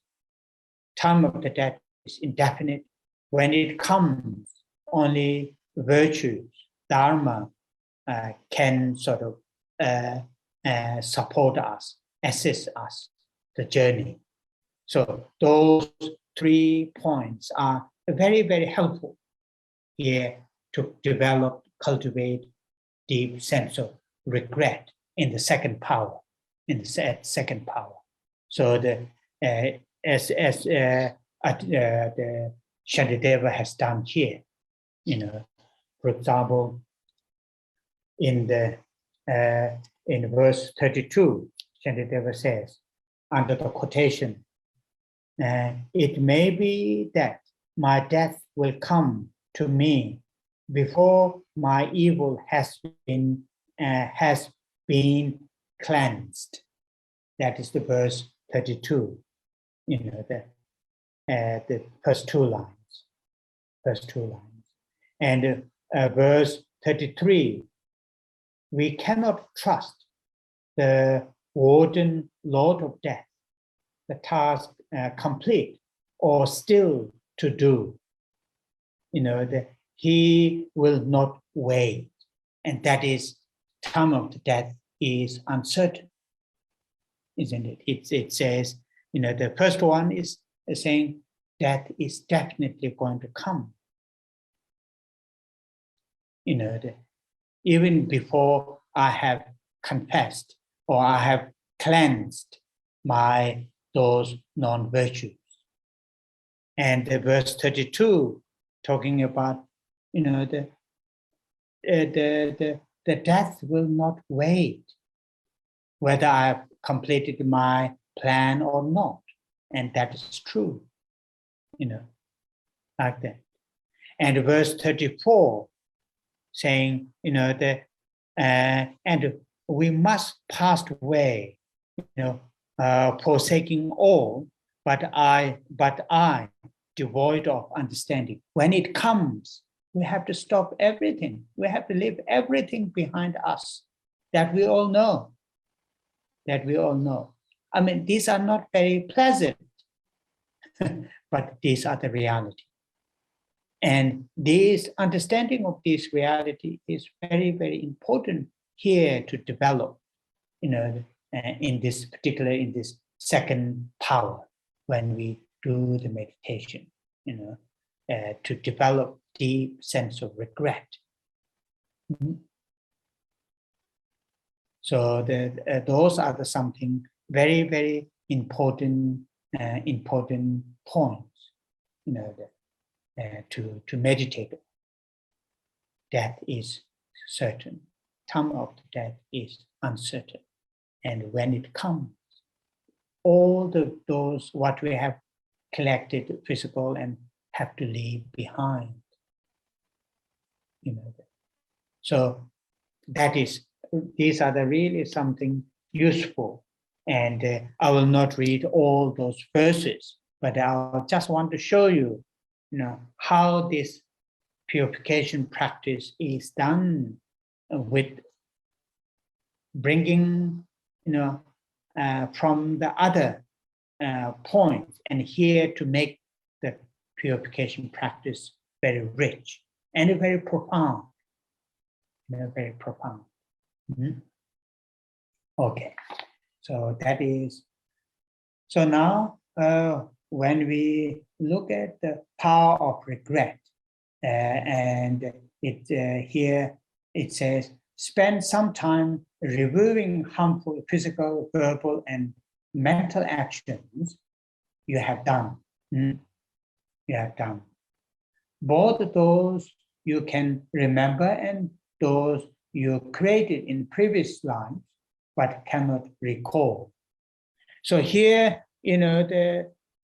[SPEAKER 1] Time of the death is indefinite. When it comes, only virtues, dharma, can sort of support us, assist us, the journey. So those 3 points are very, very helpful here to develop, cultivate deep sense of regret in the second power, So as the Shantideva has done here, for example, in verse 32, Shantideva says, under the quotation, it may be that my death will come to me before my evil has been cleansed. That is the verse 32. The first two lines. And verse 33, we cannot trust the warden Lord of Death, the task complete or still to do. He will not wait, and that is time of the death is uncertain, isn't it? It says, the first one is saying death is definitely going to come. Even before I have confessed or I have cleansed those non-virtues. And the verse 32, talking about, the death will not wait, whether I have completed my plan or not. And that is true, like that. And verse 34, saying, and we must pass away, forsaking all, but I, devoid of understanding. When it comes, we have to stop everything. We have to leave everything behind us. That we all know. I mean, these are not very pleasant, but these are the reality. And this understanding of this reality is very, very important here to develop, in this second power, when we do the meditation, to develop deep sense of regret. So those are something very, very important points, to meditate. Death is certain. Time of the death is uncertain. And when it comes, all those what we have collected, physical, and have to leave behind. So these are really something useful. And I will not read all those verses, but I just want to show you, how this purification practice is done with bringing, from the other points, and here to make the purification practice very rich and very profound. Very profound. Okay, so that is. So now, when we look at the power of regret, and here it says, spend some time reviewing harmful physical, verbal, and mental actions you have done. Both those you can remember and those you created in previous lives but cannot recall. So here,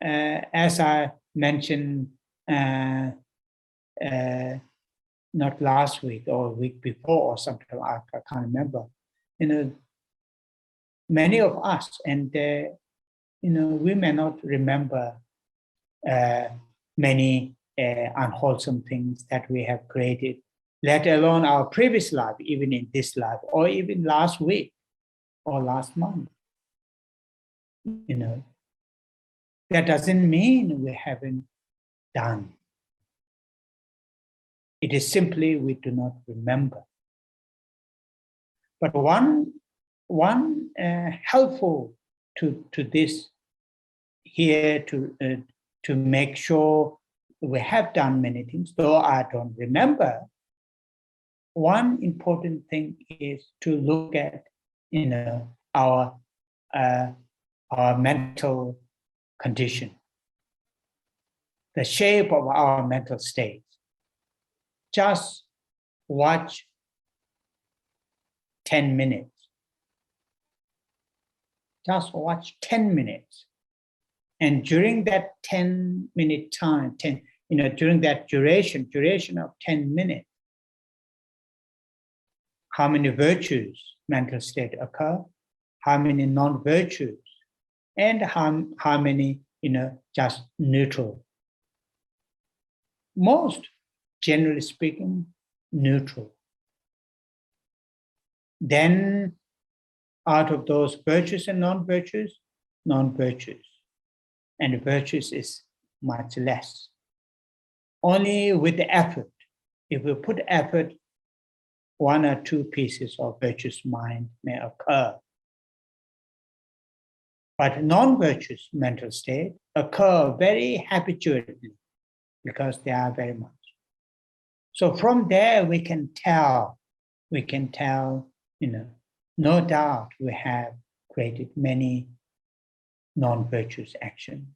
[SPEAKER 1] as I mentioned not last week or a week before or something, I can't remember. Many of us, and we may not remember many unwholesome things that we have created, let alone our previous life, even in this life, or even last week or last month. That doesn't mean we haven't done. It is simply we do not remember. But one helpful to this here to make sure we have done many things, though I don't remember. One important thing is to look at our mental condition, the shape of our mental state. Just watch 10 minutes. Just watch 10 minutes. And during that 10-minute time, during that duration of 10 minutes, how many virtues mental state occur, how many non-virtues, and how many, just neutral. Most, generally speaking, neutral. Then out of those virtues and non-virtues, non-virtues. And virtues is much less. Only with the effort. If we put effort, one or two pieces of virtuous mind may occur. But non-virtuous mental state occur very habitually because they are very much. So from there we can tell, no doubt we have created many non-virtuous actions.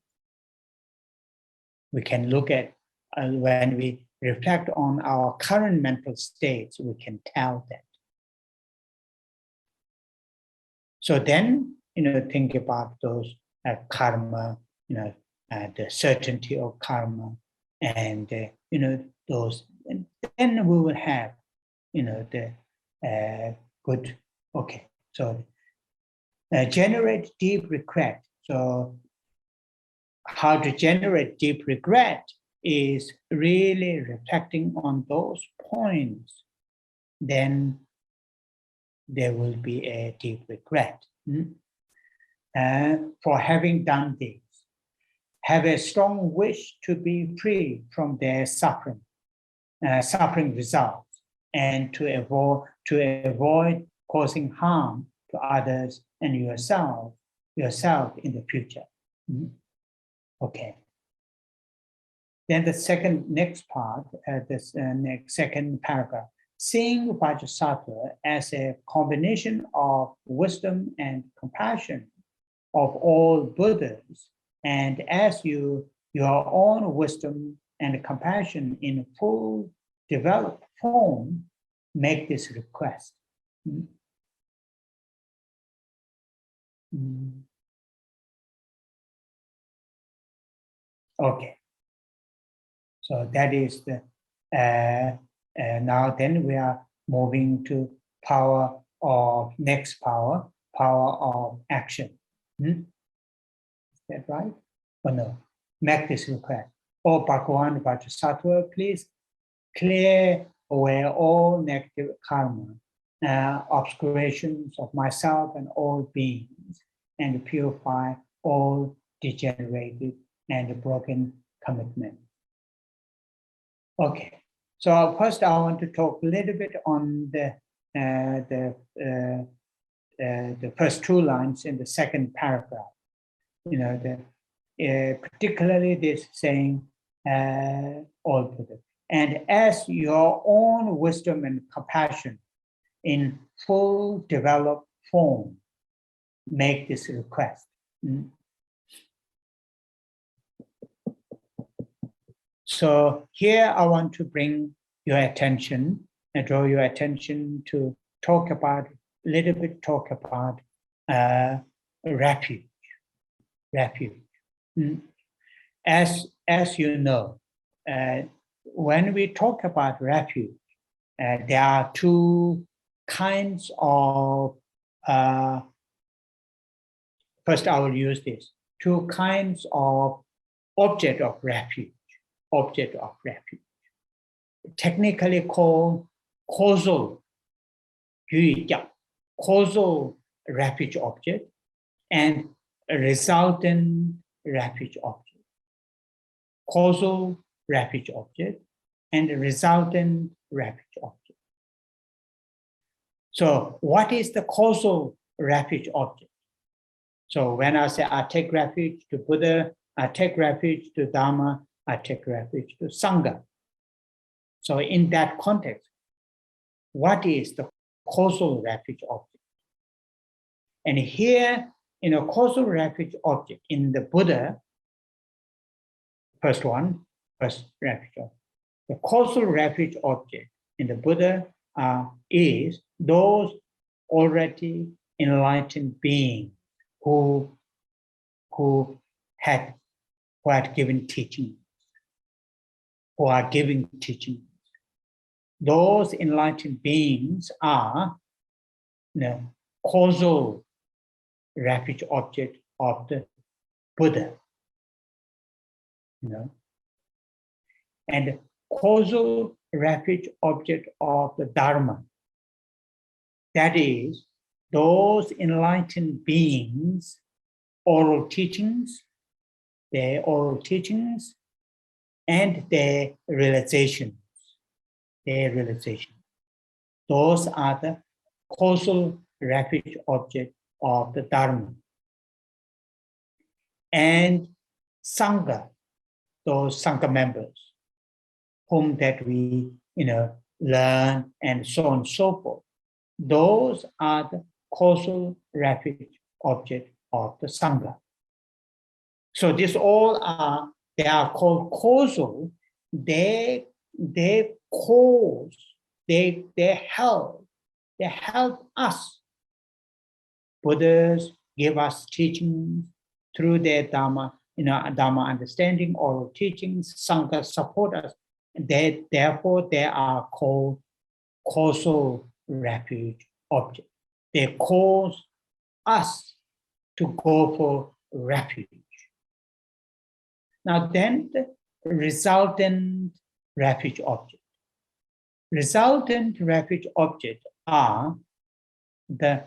[SPEAKER 1] We can look at, when we reflect on our current mental states, we can tell that. So then, think about those karma, the certainty of karma, and those. And then we will have, the good. Okay, so generate deep regret. So how to generate deep regret is really reflecting on those points. Then there will be a deep regret for having done this. Have a strong wish to be free from their suffering results, and to avoid causing harm to others and yourself in the future. Okay. Then the next part, second paragraph, seeing Vajrasattva as a combination of wisdom and compassion of all Buddhas, and as your own wisdom and compassion in full developed form, make this request. Okay. So that is the, now then we are moving to next power of action. Is that right? Or no? Make this request. Oh, Bhagavan Vajrasattva, please clear away all negative karma, obscurations of myself and all beings, and purify all degenerated and broken commitment. Okay, so first I want to talk a little bit on the first two lines in the second paragraph. Particularly this saying, all Buddha. And as your own wisdom and compassion in full developed form, make this request. So here I want to bring your attention and draw your attention to talk about refuge. As you know, when we talk about refuge, there are two kinds of, first I will use this, two kinds of object of refuge, technically called causal refuge object and resultant refuge object. Causal refuge object and resultant refuge object. So what is the causal refuge object? So when I say I take refuge to Buddha, I take refuge to Dharma, I take refuge to Sangha. So in that context, what is the causal refuge object? And here, in a causal refuge object, in the Buddha, first refuge object. The causal refuge object in the Buddha is those already enlightened beings who had given teaching, who are giving teaching. Those enlightened beings are the causal refuge object of the Buddha. And causal refuge object of the Dharma. That is, those enlightened beings, oral teachings, and their realizations. Those are the causal refuge object of the Dharma. And Sangha, those Sangha members, whom that we learn and so on and so forth. Those are the causal refuge object of the Sangha. So these all are, they are called causal. They cause, they help us. Buddhas give us teachings through their Dharma, Dharma understanding, oral teachings. Sangha support us. Therefore, they are called causal refuge object. They cause us to go for refuge. Now then, the resultant refuge object. Resultant refuge object are the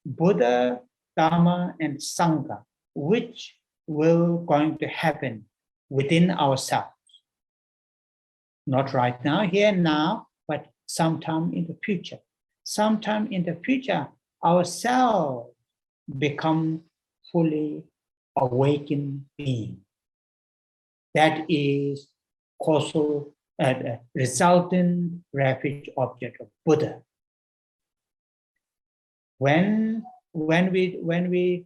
[SPEAKER 1] Buddha, Dharma, and Sangha, which will going to happen within ourselves. Not right now, here now, but sometime in the future. Sometime in the future, ourselves become fully awakened being. That is causal, resultant refuge object of Buddha. When within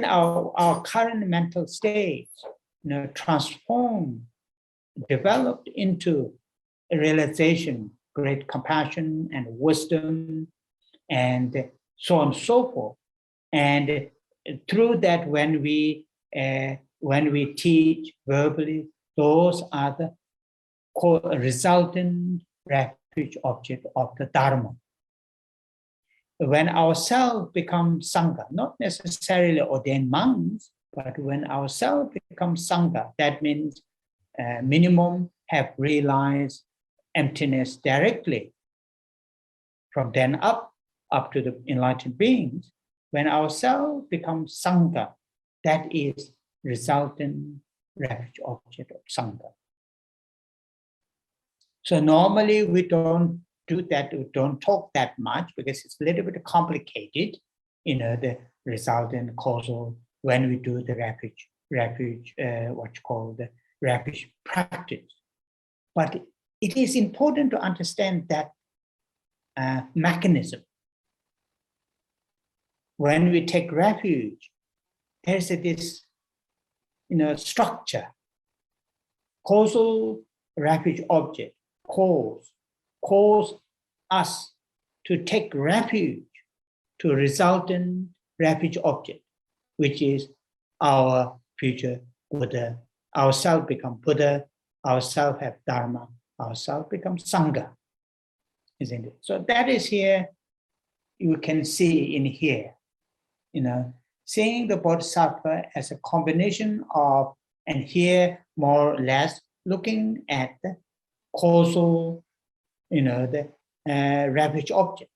[SPEAKER 1] our current mental state, transform, developed into a realization, great compassion and wisdom, and so on and so forth. And through that, when we teach verbally, those are the resultant refuge object of the Dharma. When ourselves become Sangha, not necessarily ordained monks, but when ourselves become Sangha, that means minimum have realized emptiness directly. From then up to the enlightened beings, when ourselves become Sangha, that is resultant refuge object of Sangha. So normally we don't do that, we don't talk that much because it's a little bit complicated, the resultant causal when we do the refuge, what you call the refuge practice. But it is important to understand that mechanism. When we take refuge, there's this structure. Causal refuge object, cause us to take refuge to resultant refuge object, which is our future Buddha, ourselves become Buddha, ourselves have Dharma, ourselves become Sangha, isn't it? So that is here, you can see in here, seeing the Bodhisattva as a combination of, and here more or less looking at the causal, the refuge object.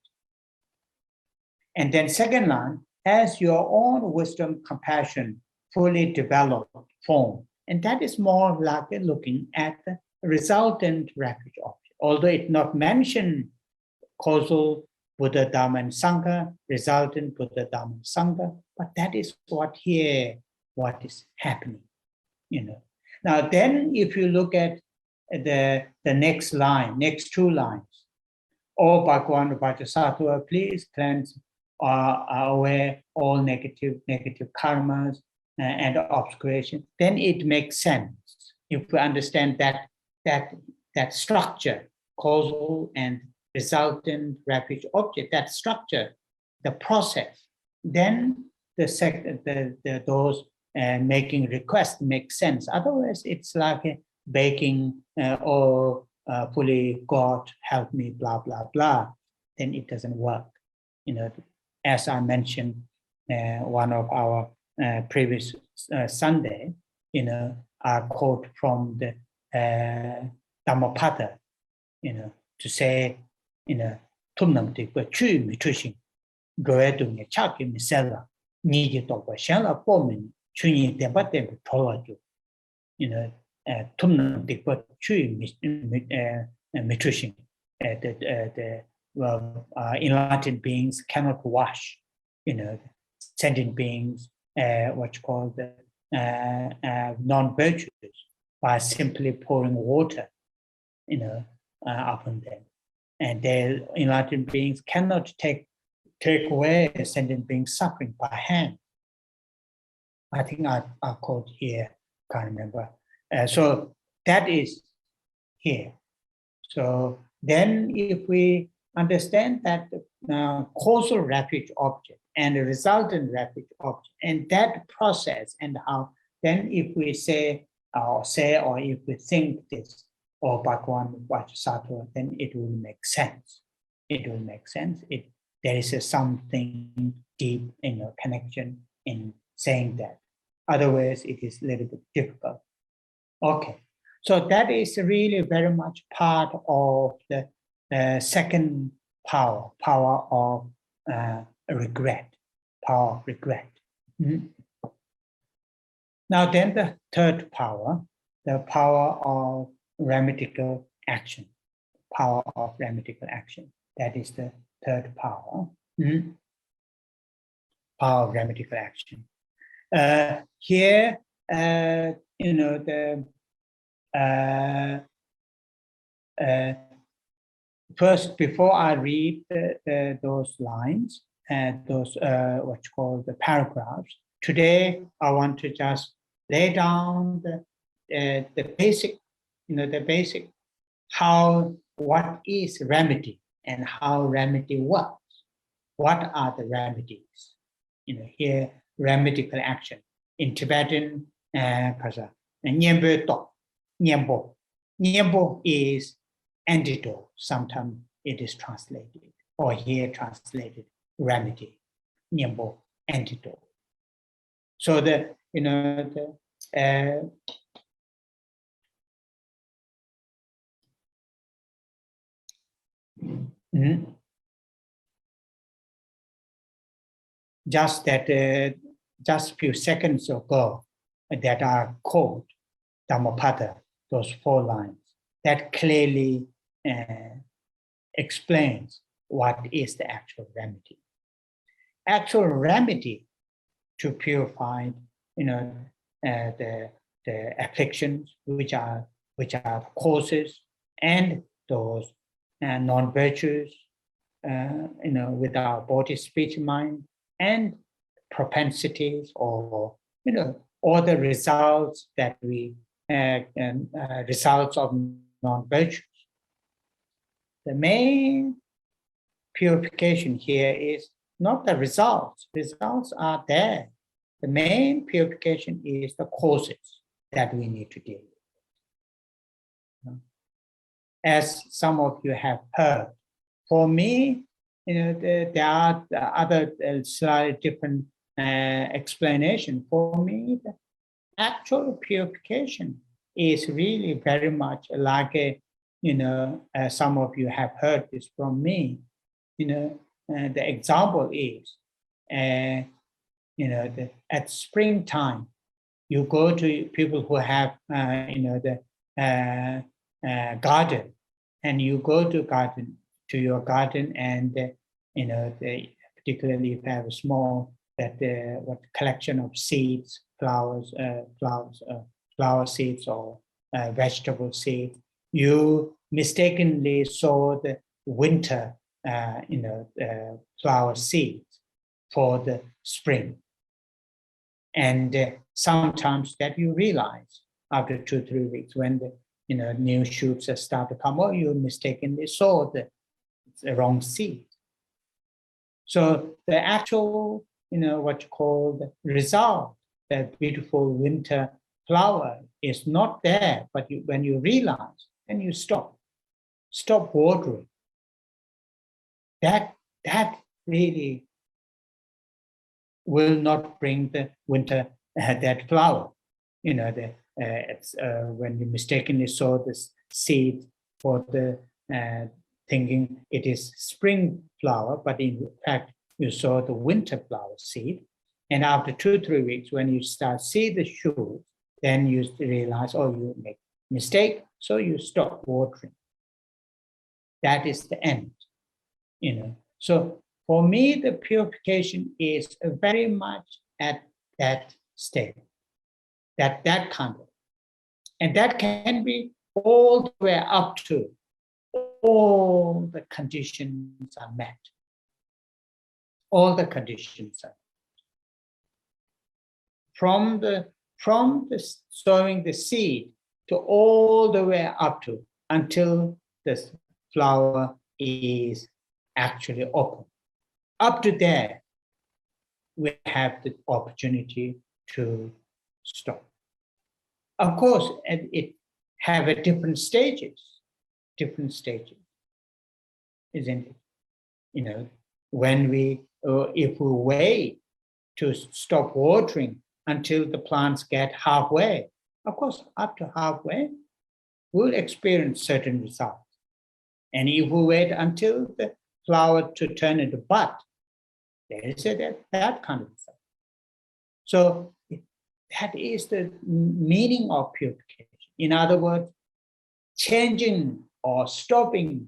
[SPEAKER 1] And then second line, as your own wisdom, compassion, fully developed form. And that is more like looking at the resultant refuge object. Although it not mentioned causal Buddha, Dharma, and Sangha, resultant Buddha, Dharma, and Sangha, but that is what is happening, Now then, if you look at the next line, next two lines, O Bhagwan Vajrasattva, please cleanse away all negative karmas and obscuration, then it makes sense. If we understand that structure, causal and resultant refuge object, that structure, the process, then those making requests make sense. Otherwise, it's like begging, fully God help me, blah blah blah. Then it doesn't work. As I mentioned, one of our previous Sunday, I quote from the Dhammapada, to say, tumnam tikpa chui mi tushin, goedu ne chaki mi sela, niji tokwa shenla pomin, chunyi tempa tempa tolaju, tumnam tikpa chui mi tushin, the enlightened beings cannot wash, sentient beings, what you call the non-virtuous, by simply pouring water, upon them. And the enlightened beings cannot take away sentient beings suffering by hand. I think I quote here, can't remember. So that is here. So then if we understand that causal refuge object and the resultant refuge object, and that process, and how, then if we say or if we think this, or Bhagwan Vajrasattva, then it will make sense. It will make sense. There is something deep in your connection in saying that. Otherwise, it is a little bit difficult. Okay, so that is really very much part of the second power of regret, power of regret. Mm-hmm. Now then the third power, the power of remedial action, power of remedial action. That is the third power. Mm-hmm. Power of remedial action. Here, first, before I read those lines, those what you call the paragraphs, today I want to just lay down the basic, the basic, what is remedy and how remedy works. What are the remedies? Here, remedial action. In Tibetan, Nyembo is antidote. Sometimes it is translated, or here translated remedy. Nyembo, antidote. So just that, just a few seconds ago, that I quote Dhammapada, those 4 lines, that clearly explains what is the actual remedy. Actual remedy to purify, the afflictions, which are causes, and those non-virtues, with our body, speech, mind, and propensities, or all the results that we results of non-virtues. The main purification here is not the results. Results are there. The main purification is the causes. that we need to deal with. As some of you have heard, for me, there are other slightly different explanation. For me, the actual purification is really very much like a, some of you have heard this from me. The example is, at springtime, you go to people who have, garden, and you go to your garden, and particularly if you have a small collection of seeds, flower seeds or vegetable seeds, you mistakenly sow the winter flower seeds for the spring. And sometimes that you realize after 2-3 weeks, when the new shoots start to come, or you mistakenly sow the wrong seed. So the actual, what you call the result, that beautiful winter flower is not there. But when you realize, then you stop watering. That really will not bring the winter that flower. When you mistakenly sow this seed for the thinking it is spring flower, but in fact you sow the winter flower seed. And after 2-3 weeks, when you start see the shoot, then you realize, oh, you make mistake, so you stop watering. That is the end. So for me, the purification is very much at that state, that kind of, and that can be all the way up to all the conditions are met. All the conditions are met. From the sowing the seed to all the way up to until the flower is actually open. Up to there, we have the opportunity to stop. Of course, it have a different stages, isn't it? When if we wait to stop watering until the plants get halfway, of course, up to halfway, we'll experience certain results. And if we wait until the flower to turn into bud, there is that kind of result. So that is the meaning of purification. In other words, changing or stopping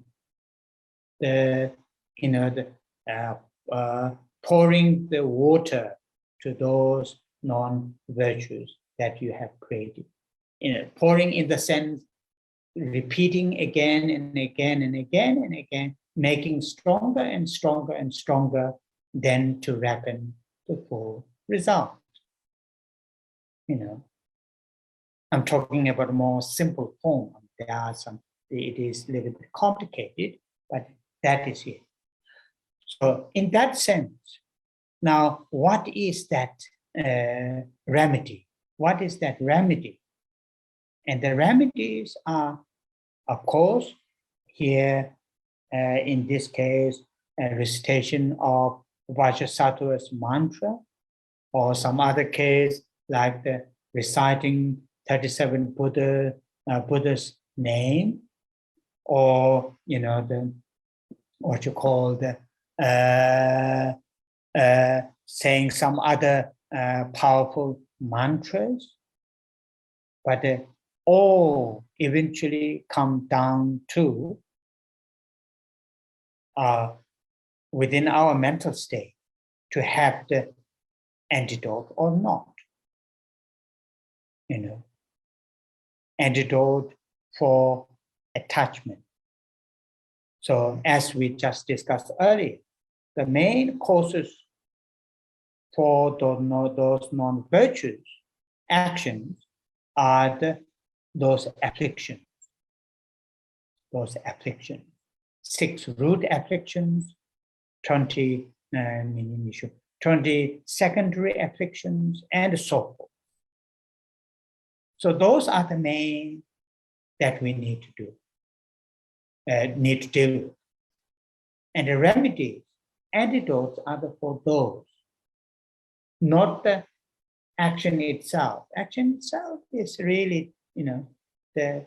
[SPEAKER 1] pouring the water to those non-virtues that you have created. Pouring in the sense, repeating again and again and again and again, making stronger and stronger and stronger, then to ripen the full result. I'm talking about a more simple form. There are some, it is a little bit complicated, but that is it. So in that sense, now what is that remedy? What is that remedy? And the remedies are, of course, here in this case, a recitation of Vajrasattva's mantra, or some other case like the reciting 37 Buddha's name, or the what you call the saying some other powerful mantras, but all eventually come down to within our mental state to have the antidote or not. Antidote for attachment. So as we just discussed earlier, the main causes for those non-virtues actions are those afflictions. 6 root afflictions, 20 secondary afflictions, and so forth. So those are the main that we need to do, need to deal with. And the remedies, antidotes are for those, not the action itself. Action itself is really, the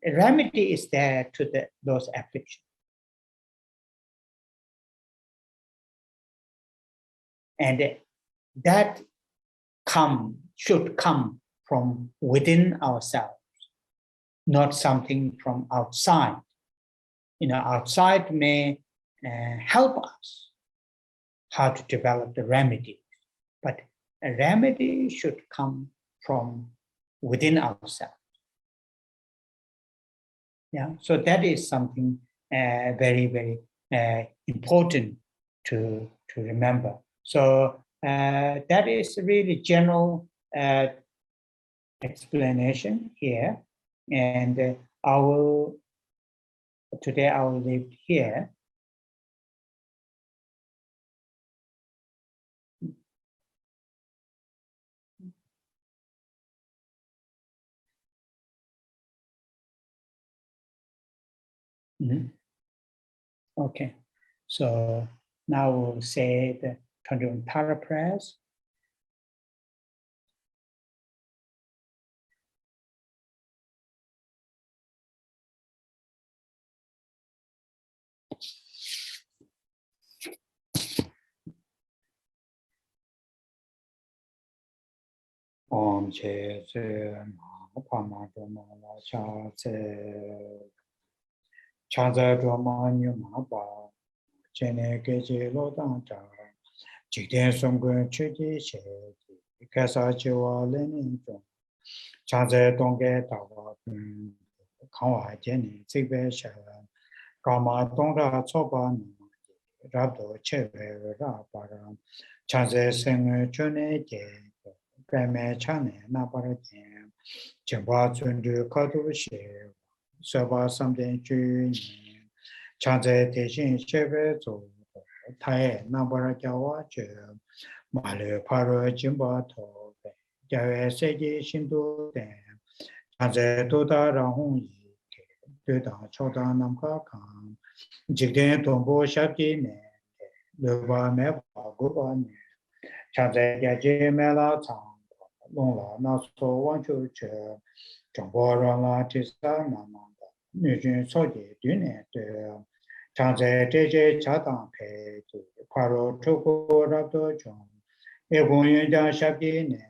[SPEAKER 1] remedy is there to those afflictions. And that should come from within ourselves, not something from outside. Outside may help us how to develop the remedy, but a remedy should come from within ourselves. Yeah, so that is something very, very important to remember. So that is really general explanation here, and today I will leave it here. Okay, so now we'll say the 21 para prayers. Om che se ma pa ma do ma la cha se cha za do ma nyu ma ba che ne ke che lo dang cha ji den song gun che ji she ka sa che wa le ni zong cha ze dong ge da wa kan wa jian ni zai bei sha ga ma dong da cho ba ni ra do che we ra ba ra cha ze seng che ne ge Prime Chane, Naparajan, Jamba Chundu Kadu She, Saba something Jun, Chanze Tishin Shebe, Tai, Naparajawa, Malu Paro Jimba To, Jawe Seji Shindu, Chanze Toda Rahung, Duda Choda Namka Khan, Jigden Tombo Shaki Ne, Luba Meba Guba Ne, Chanze Yaji Mela Tang. Long la na so wan chu che zhong bo ran la ti sa na ma da nu jun so ji du ne de chang zhe zhe zhe cha dang pe ji pa ro chu gu ra do zhong ye gong yun jiang sha ji ne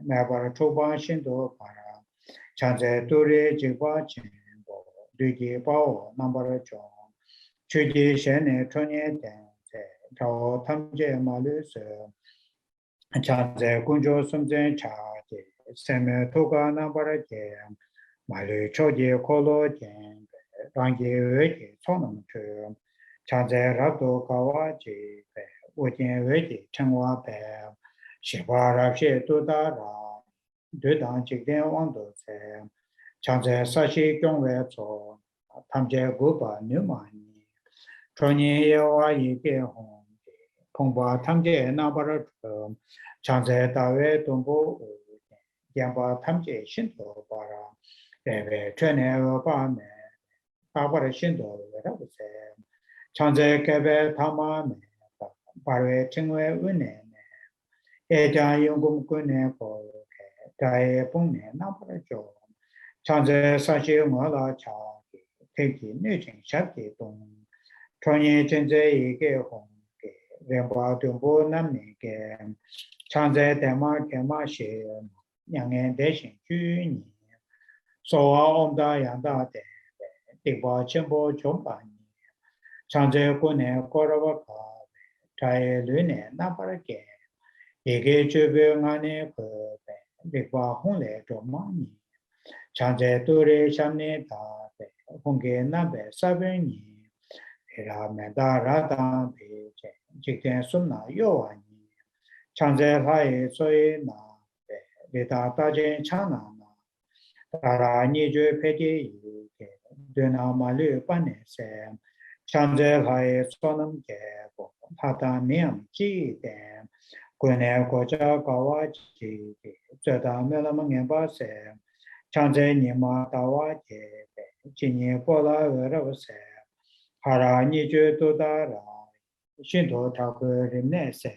[SPEAKER 1] ma ba chu ba xin do pa ra chang zhe du ri ji ba chen bo du ji ba wo na ba re zhong chu ji shen ne chun ye den zhe zhao tam jie ma lu se Chanze Kunjo Sumzen Cha, Seme Toga Nambara Jem, Malu Choji Kolo Jem, Rangi Weji, Sonam Chum, Chanze Rabdo Kawaji, Wujin Weji, Chengwa Bem, Shiba Rapshi Dudara, Dudan Chikden Wando Sem, Chanze Sashi Kyongwe Tso, Tamje Guba Numani, Chonyi Yewa Yike Hong, Kongba Tamje Nambara Chum, Chanze Dawe Dombo Yamba Tamje Shinto Bara Rebe Chene Ba Me Babara Shinto Rabuse Chanze Kebe Tama Me Barwe Chingwe Une Eja Yungum Kune Ko Dae Bungne Nambara Jo Chanze Sashi Ngola Cha Teki Nujing Shakti Dong Chonye Chenze Ige Hong Remba Dombo Namni Ge Chanze Dema Kema She Yangen Deshin Juni Soa Omda Yanda De Diba Chimbo Chomba Chanze Kune Korava Ka Tae Lune Napara Ge Ege Chube Ngane Ko Diba Hongle Chomani Chanze Ture Shamne Da Honge Nabe Sabeni Era Meda Rada Be Jikten Sumna Yoani Chanze Hai Soi Na Leda Dajen Chana Na Dara Niju Peti Duna Malu Pane Sem Chanze Hai Sonam Ge Tata Miam Ji Den Gune Goja Gawa Ji Zeda Melamangen Ba Sem Chanze Nima Tawa Jebe, Jinye Pola Veravase, Hara Niju Dodara, Shinto Taku Rimnese,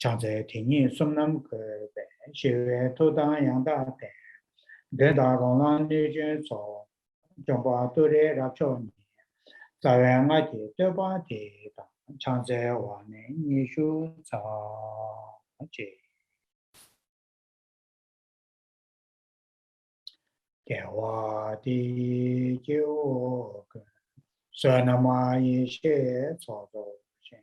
[SPEAKER 1] Chanze Tini Sumnam Kurbe, Shive Todan Yandate, Deda Ronan Nijun So, Jomba Ture Rachoni, Zawangati Tobati, Chanze Wane Nishu Sa. Dewa di jiu ge, Sanama yi xie cao zhou xian,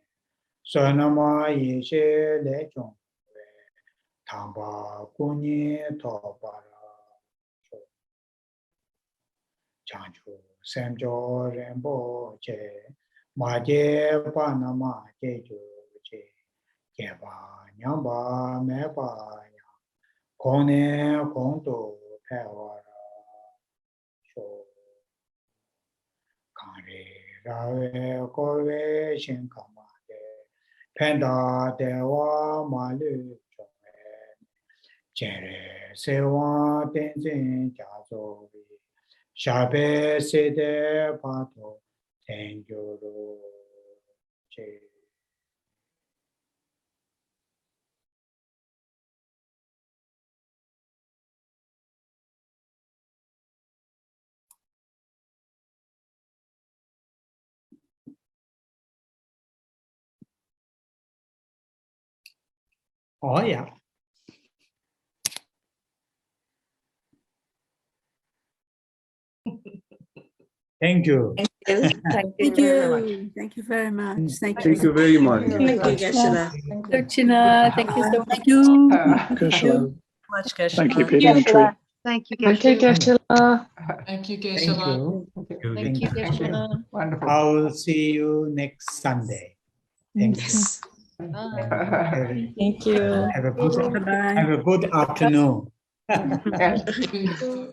[SPEAKER 1] Sanama yi xie le zhong wei, Tangpa gu ni to pa ra zhou, Changchu sem zhou renpo che, Ma jie pa na ma jie ju che, Jie pa nyang pa me pa yang, Gong ne gong du pe wa ra. Kare Rave Kove Shinkamade Penda Dewa Malu Chome Jere Sewa Tenzin Jazo Shabe Sede Pato Tenjuru Che. Oh, yeah. Thank you.
[SPEAKER 3] Thank you very much.
[SPEAKER 5] Thank you very much. Thank
[SPEAKER 6] Thank you very much.
[SPEAKER 3] Thank you, Geshe.
[SPEAKER 5] Darshana. Thank you so much. Thank you.
[SPEAKER 6] Geshe.
[SPEAKER 2] Much, Geshe.
[SPEAKER 6] Thank you, Pediatry.
[SPEAKER 3] Thank you,
[SPEAKER 7] Thank you,
[SPEAKER 3] Geshe.
[SPEAKER 7] Geshe.
[SPEAKER 2] Thank you,
[SPEAKER 1] Thank
[SPEAKER 2] Geshe.
[SPEAKER 1] you.
[SPEAKER 3] Thank you, Geshe.
[SPEAKER 7] Wonderful.
[SPEAKER 1] I will see you next Sunday. Thank you.
[SPEAKER 7] Yes.
[SPEAKER 3] Bye.
[SPEAKER 7] Thank you.
[SPEAKER 1] Have a good,
[SPEAKER 5] Bye-bye.
[SPEAKER 1] have a good afternoon.
[SPEAKER 7] Yes.